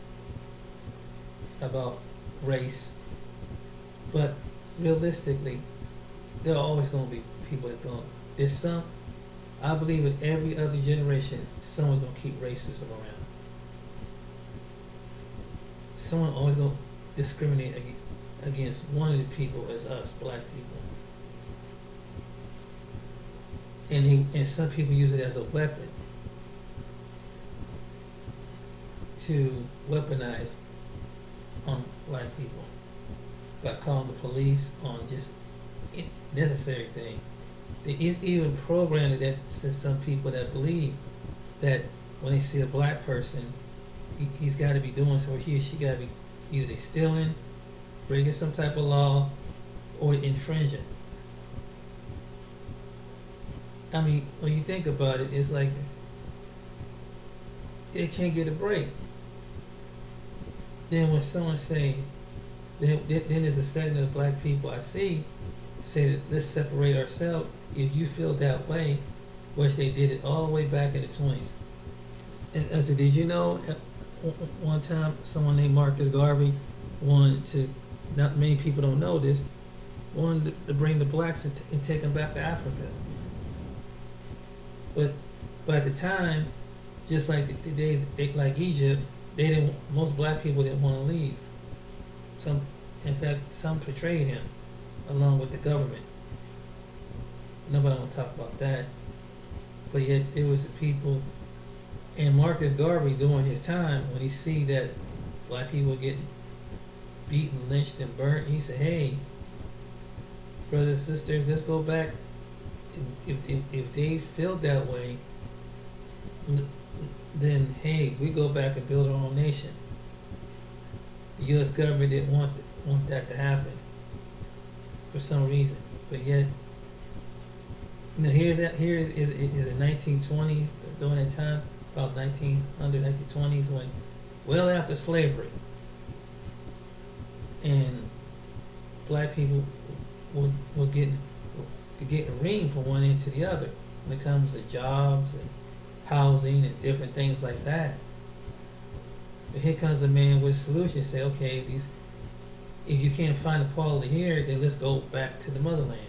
about race, but realistically, there are always going to be people that's going. There's some. I believe in every other generation, someone's going to keep racism around. Someone always going to discriminate against one of the people as us, black people. And some people use it as a weapon to weaponize on black people by calling the police on just necessary thing. It's even programmed that since some people that believe that when they see a black person, he's got to be doing so, or he or she got to be either they stealing, breaking some type of law, or infringing. I mean, when you think about it, it's like it can't get a break. Then when someone say, then there's a setting of black people I see say that let's separate ourselves. If you feel that way, which they did it all the way back in the 20s. And I said, did you know at one time someone named Marcus Garvey wanted to, not many people don't know this, wanted to bring the blacks and take them back to Africa. But at the time, just like the days like Egypt, most black people didn't want to leave. In fact, some portrayed him along with the government. Nobody want to talk about that. But yet it was the people, and Marcus Garvey during his time, when he see that black people getting beaten, lynched, and burnt, he said, hey, brothers and sisters, let's go back. If they feel that way, then hey, we go back and build our own nation. The U.S. government didn't want that to happen for some reason, but yet, here is the 1920s during that time, about 1920s, when well after slavery, and black people was getting reamed from one end to the other when it comes to jobs and housing and different things like that. But here comes a man with a solution. Say, okay, if you can't find equality here, then let's go back to the motherland.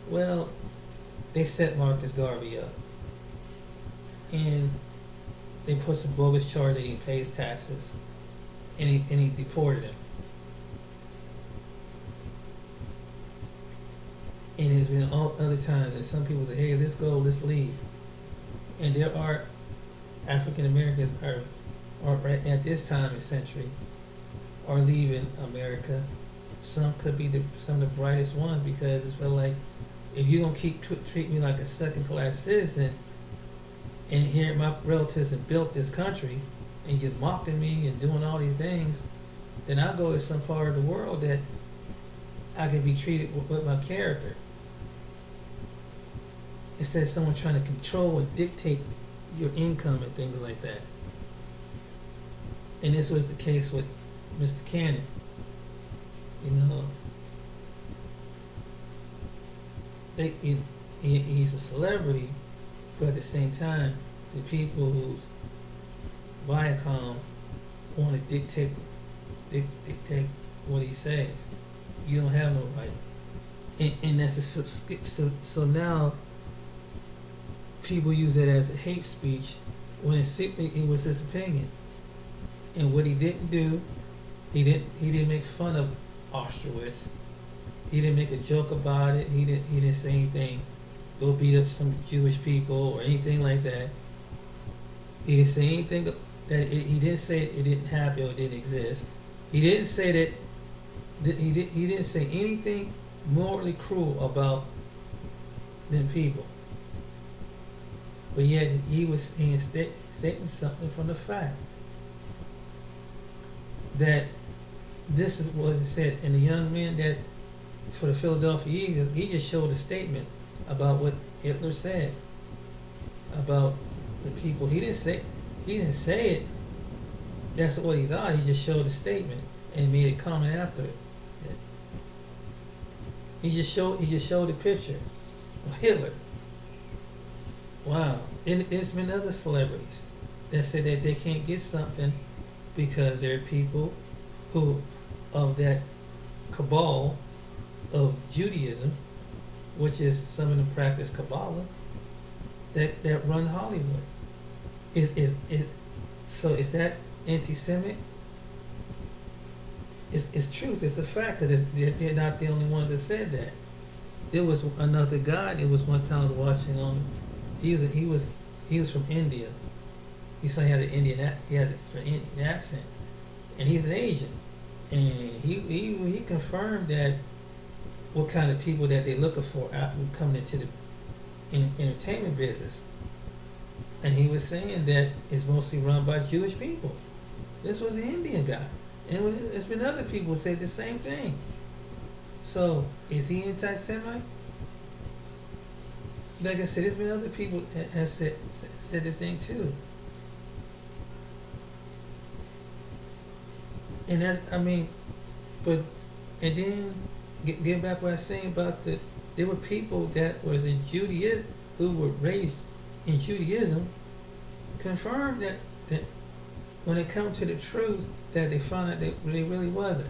Well, they set Marcus Garvey up, and they put some bogus charge that he didn't pay his taxes, and he deported him. And there's been all other times that some people say, hey, let's go, let's leave. And there are African Americans are at this time in the century are leaving America. Some could be some of the brightest ones, because it's felt like, if you don't treat me like a second class citizen, and here my relatives have built this country, and you're mocking me and doing all these things, then I'll go to some part of the world that I can be treated with my character, instead of someone trying to control and dictate your income and things like that. And this was the case with Mr. Cannon. He's a celebrity, but at the same time, the people whose Viacom want to dictate what he says. You don't have no right, and that's so now people use it as a hate speech when it was his opinion. And what he didn't do, he didn't make fun of Auschwitz. He didn't make a joke about it. He didn't say anything, go beat up some Jewish people or anything like that. He didn't say anything he didn't say it didn't happen or it didn't exist. He didn't say that he didn't say anything morally cruel about them people. But yet he was stating something from the fact that this is what he said. And the young man that for the Philadelphia Eagles, he just showed a statement about what Hitler said about the people. He didn't say it. That's what he thought. He just showed a statement and made a comment after it. He just showed a picture of Hitler. Wow. And there's been other celebrities that said that they can't get something because there are people who of that cabal of Judaism, which is some of them practice Kabbalah, that run Hollywood. So is that anti-Semitic? It's truth. It's a fact, because they're not the only ones that said that. There was another guy. It was one time I was watching on. He was from India. He said he had an Indian accent, and he's an Asian, and he confirmed that what kind of people that they're looking for coming into the entertainment business. And he was saying that it's mostly run by Jewish people. This was an Indian guy. And there's been other people who say the same thing. So, is he anti-Semite? Like I said, there's been other people that have said this thing too. And and then get back what I was saying about there were people that was in Judaism, who were raised in Judaism, confirmed that when it comes to the truth, that they found out that they really wasn't.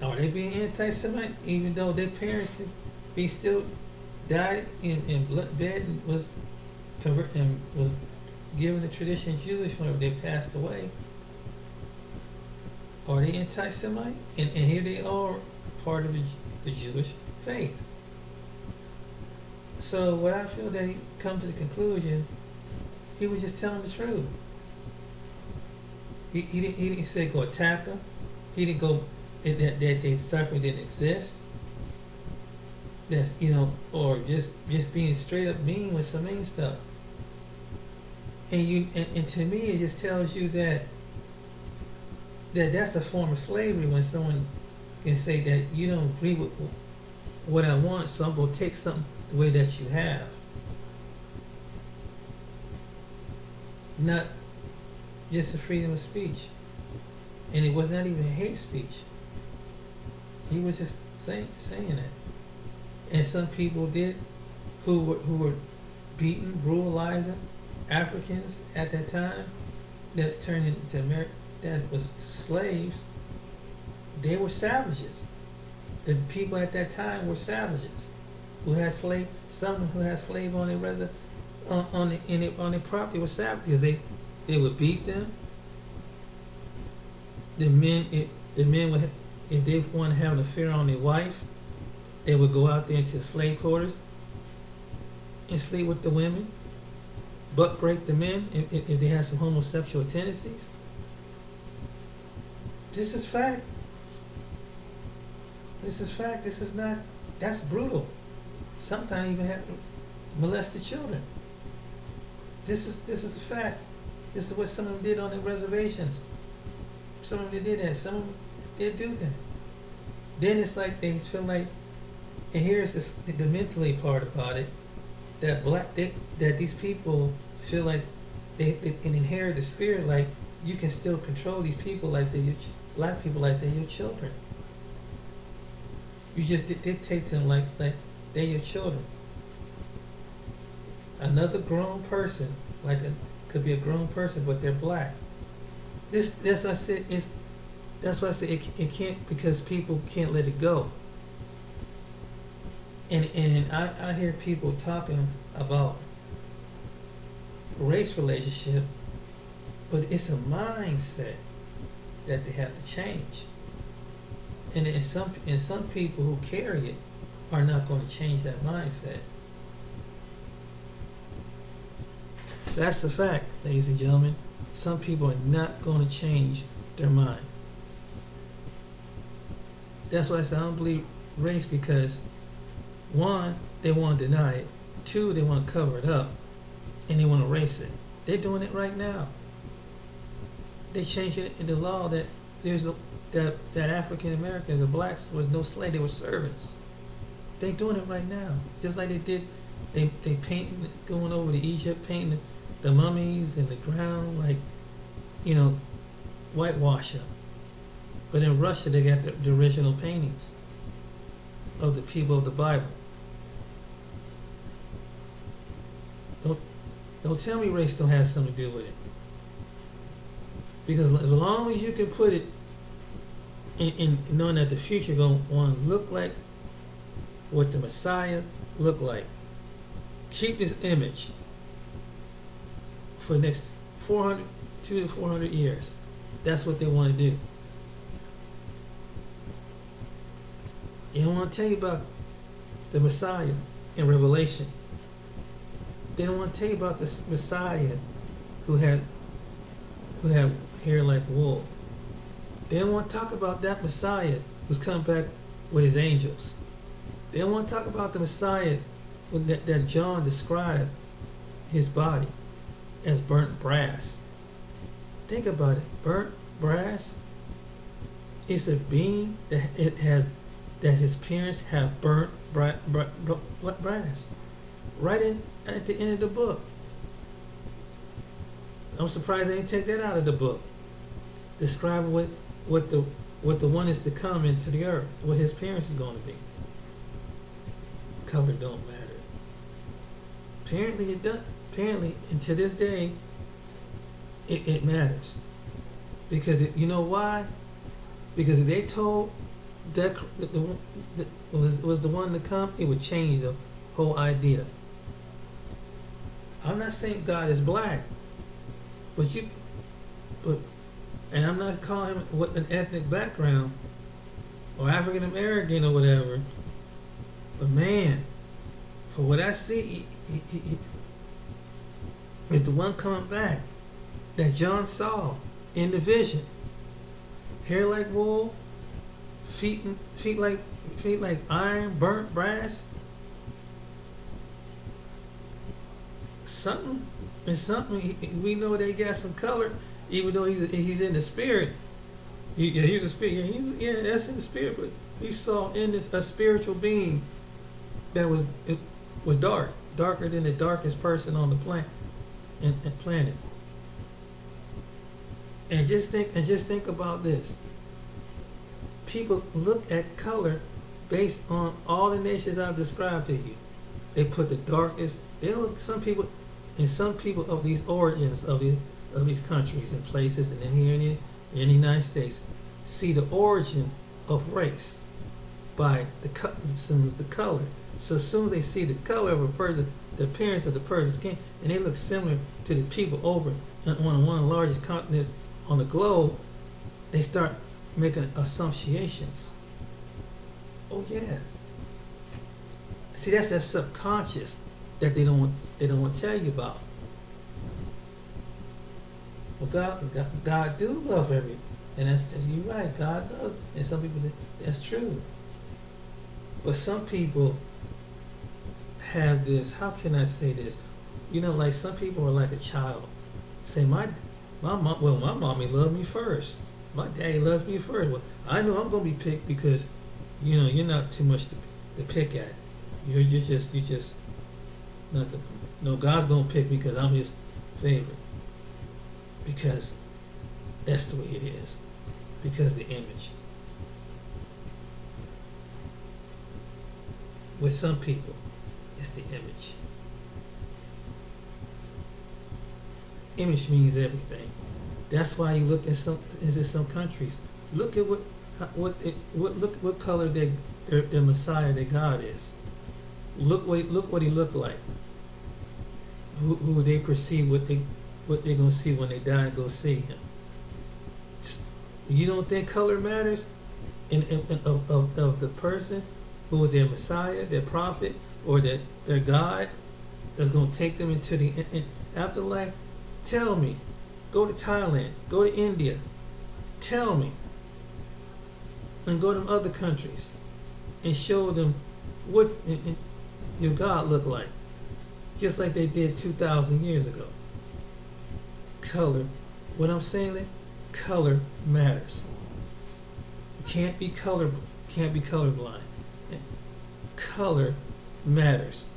Are they being anti-Semite, even though their parents could be still died in bed and was given the tradition Jewish when they passed away? Are they anti-Semite? And here they are, part of the Jewish faith. So what I feel that he come to the conclusion, he was just telling the truth. He didn't say go attack them. He didn't go that they suffering didn't exist. That's or just being straight up mean with some mean stuff. And to me it just tells you that that's a form of slavery when someone can say that you don't agree with what I want, so I'm gonna take something the way that you have. Not just the freedom of speech. And it was not even hate speech. He was just saying that. And some people did who were beaten, brutalizing Africans at that time that turned into America, that was slaves. They were savages. The people at that time were savages who had slave. Some who had slave on their on their property were savages. They would beat them. The men would, if they wanted to have an affair on their wife, they would go out there into slave quarters and sleep with the women, butt break the men if they had some homosexual tendencies. This is fact. This is fact. This is not. That's brutal. Sometimes even have molested children. This is a fact. This is what some of them did on the reservations. Some of them did that. Some of them did do that. Then it's like they feel like, and here's the mentally part about it, that that these people feel like they inherit the spirit, like you can still control these people like they're black people, like they're your children. You just dictate to them like they're your children. Another grown person, could be a grown person, but they're black. That's why I said it can't, because people can't let it go. And I hear people talking about race relationship, but it's a mindset that they have to change. And some people who carry it are not going to change that mindset. That's a fact, ladies and gentlemen. Some people are not going to change their mind. That's why I say I don't believe race, because one, they want to deny it. Two, they want to cover it up, and they want to erase it. They're doing it right now. They changed it in the law that there's no, that African Americans and blacks was no slave; they were servants. They're doing it right now, just like they did. They painting, going over to Egypt, painting the mummies in the ground, like, whitewash them. But in Russia, they got the original paintings of the people of the Bible. Don't tell me race don't have something to do with it. Because as long as you can put it in knowing that the future going to want to look like what the Messiah looked like, keep this image for the next 200 to 400 years. That's what they want to do. They don't want to tell you about the Messiah in Revelation. They don't want to tell you about this Messiah who had hair like wool. They don't want to talk about that Messiah who's coming back with his angels. They don't want to talk about the Messiah that John described his body as burnt brass. Think about it. Burnt brass is a being that his parents have burnt brass. Right at the end of the book. I'm surprised they didn't take that out of the book. Describing what the one is to come into the earth, what his parents is going to be. Color don't matter. Apparently it does. Apparently, and to this day, it matters. Because you know why? Because if they told that was the one to come, it would change the whole idea. I'm not saying God is black, and I'm not calling him what an ethnic background or African American or whatever. But man, for what I see, he is the one coming back that John saw in the vision. Hair like wool, feet like iron, burnt brass. Something. We know they got some color, even though he's in the spirit. Yeah, he's a spirit. Yeah, that's in the spirit. But he saw in this a spiritual being that was darker than the darkest person on the planet. And planet. And just think about this. People look at color based on all the nations I've described to you. They put the darkest. They look some people of these origins of these countries and places, and then here in the United States, see the origin of race by as soon as the color. So as soon as they see the color of a person, the appearance of the person's skin, and they look similar to the people over on one of the largest continents on the globe, they start making assumptions. Oh yeah. See, that's that subconscious that they don't want to tell you about. Well, God do love everything, and you're right. God does, and some people say that's true. But some people have this. How can I say this? Like some people are like a child. Say my mom. Well, my mommy loved me first. My daddy loves me first. Well, I know I'm gonna be picked because, you're not too much to pick at. You're just nothing. No, God's gonna pick me because I'm His favorite. Because that's the way it is. Because the image. With some people, it's the image. Image means everything. That's why you look in some countries. Look at what color their Messiah, their God is. Look what He looked like. Who they perceive what they're gonna see when they die and go see Him. You don't think color matters of the person who is their Messiah, their prophet, or their God that's gonna take them into the afterlife? Tell me. Go to Thailand. Go to India. Tell me. And go to other countries and show them what your God looked like, just like they did 2,000 years ago. Color. What I'm saying is, color matters. You can't be colorblind. Color matters.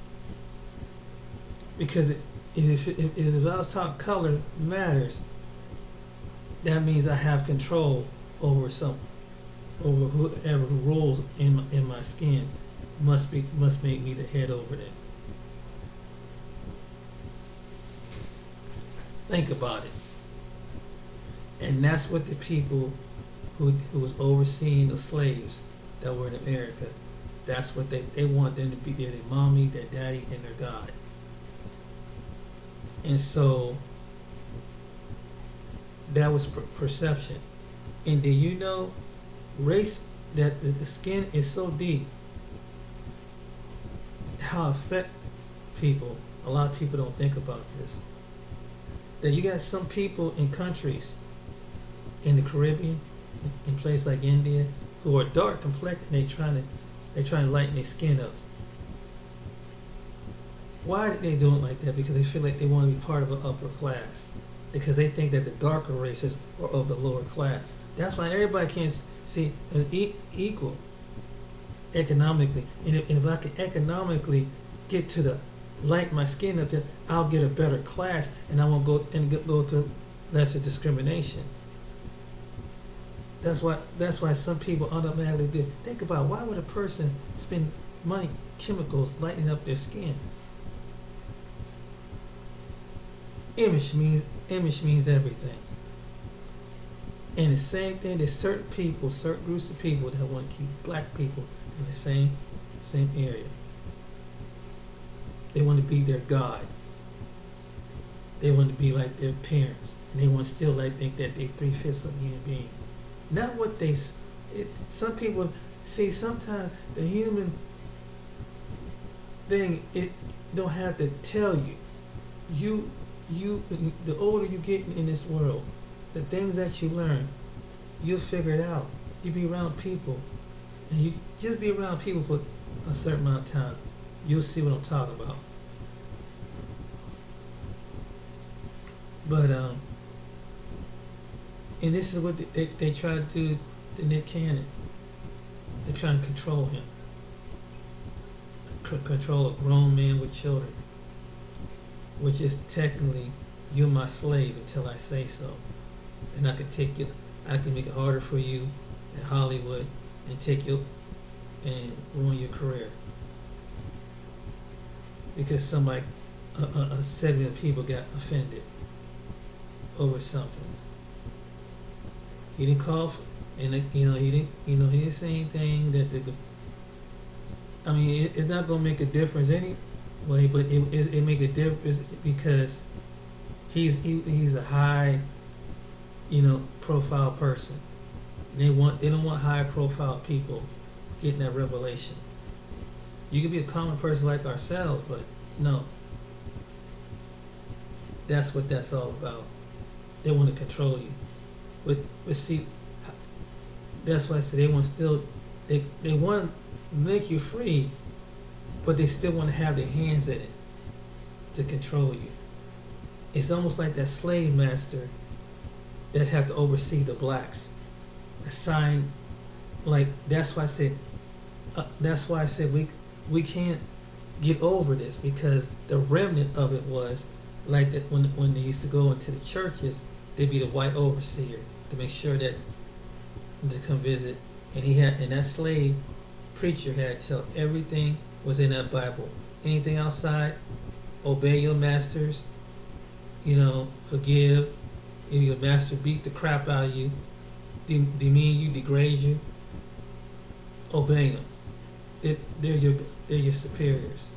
Because if I was taught color matters, that means I have control over whoever who rules in my skin must make me the head over them. Think about it. And that's what the people who was overseeing the slaves that were in America, that's what they want them to be. Their mommy, their daddy, and their God. And so that was perception. And do you know race, that the skin is so deep, how it affect people? A lot of people don't think about this. That you got some people in countries in the Caribbean, in places like India, who are dark complected, and they trying to lighten their skin up. Why are they doing it like that? Because they feel like they want to be part of an upper class. Because they think that the darker races are of the lower class. That's why everybody can't see equal economically. And if I can economically get to the lighten my skin up, then I'll get a better class, and I won't go to lesser discrimination. That's why some people automatically do. Think about, why would a person spend money, chemicals, lightening up their skin? Image means everything. And the same thing, there's certain groups of people that want to keep black people in the same area. They want to be their God. They want to be like their parents. And they want to still think that they're 3/5 of a human being. Not what some people see. Sometimes the human thing, it don't have to tell you. The older you get in this world, the things that you learn, you'll figure it out. You be around people, and you just be around people for a certain amount of time. You'll see what I'm talking about. But And this is what they try to do to Nick Cannon. They're trying to control him. Control a grown man with children. Which is technically, you're my slave until I say so. And I can make it harder for you in Hollywood and take you and ruin your career. Because a segment of people got offended over something. He didn't call for, and he didn't say anything it's not gonna make a difference anyway, but it make a difference because he's a high, profile person. They don't want high profile people getting that revelation. You can be a common person like ourselves, but no. That's what that's all about. They want to control you. But see, that's why I say they want to make you free, but they still want to have their hands in it to control you. It's almost like that slave master that had to oversee the blacks. Assign, that's why I said we can't get over this, because the remnant of it was like that when they used to go into the churches, they'd be the white overseer to make sure that they come visit, and that slave preacher had to tell everything was in that Bible. Anything outside, obey your masters, forgive. If your master beat the crap out of you, demean you, degrade you, obey them. They're your superiors.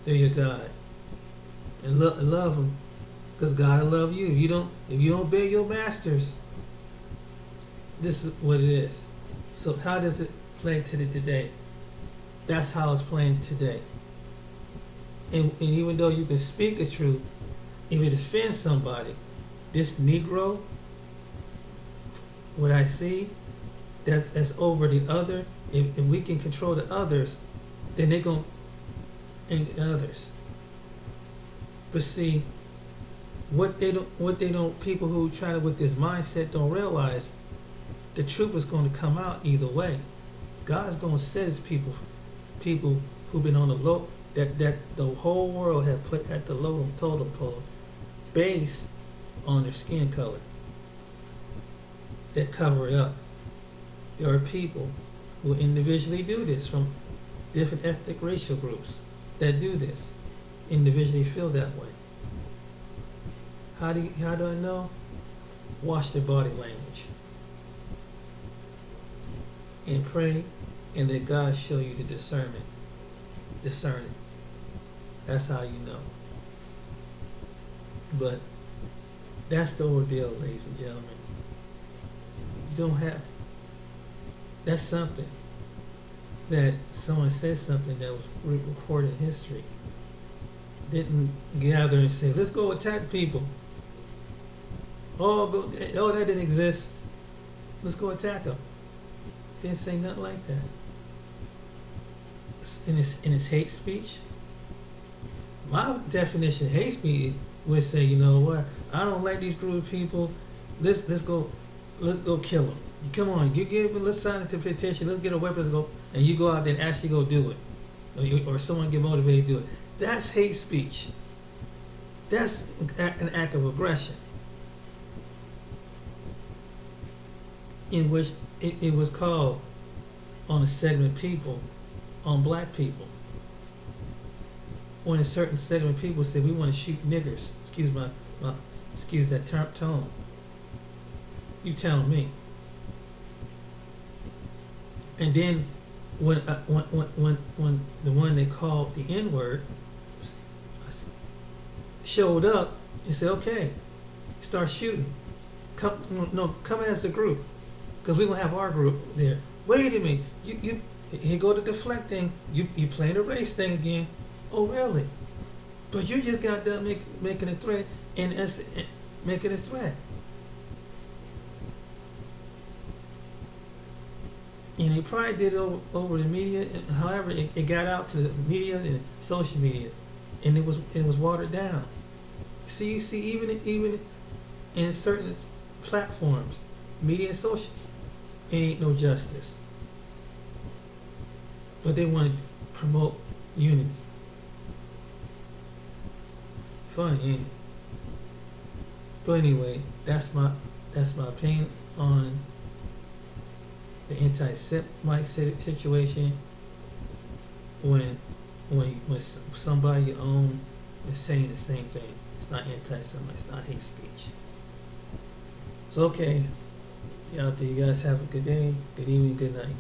They're your God. And love them, because God will love you. If you don't obey your masters, this is what it is. So how does it play today? That's how it's playing today. And even though you can speak the truth, if it offends somebody, this Negro, what I see, that's over the other. If we can control the others, then they're going to, and others. But see, what they don't, people who try to with this mindset don't realize, the truth is going to come out either way. God's going to set his people who've been on the low, that the whole world have put at the low totem pole, based on their skin color, that cover it up. There are people who individually do this from different ethnic racial groups that do this, individually feel that way. How do I know? Watch their body language and pray, and let God show you the discernment. Discern it. That's how you know. But that's the ordeal, ladies and gentlemen. You don't have. That's something that someone said something that was recorded in history. Didn't gather and say, let's go attack people. Oh, that didn't exist. Let's go attack them. Didn't say nothing like that. In his hate speech, my definition of hate speech would say, you know what? I don't like these group of people. Let's go kill them. Come on, let's sign a petition. Let's get a weapon. Let's go, and you go out there and actually go do it, or someone get motivated to do it. That's hate speech. That's an act of aggression, in which it was called on a segment of people, on black people. When a certain segment of people said, we want to shoot niggers. Excuse that tone. You tell me. And then when the one they called the N-word showed up and said, okay, start shooting. Come as a group, because we're gonna have our group there. Wait a minute, you here go to deflecting. You playing the race thing again. Oh really? But you just got done making a threat, and making a threat. And they probably did it over the media. However, it got out to the media and social media, and it was watered down. See, even in certain platforms, media and social, ain't no justice. But they want to promote unity. Funny, ain't it? But anyway, that's my opinion on the anti-Semite situation. When somebody you own is saying the same thing, it's not anti-Semite, it's not hate speech. So okay, y'all, do you guys have a good day, good evening, good night.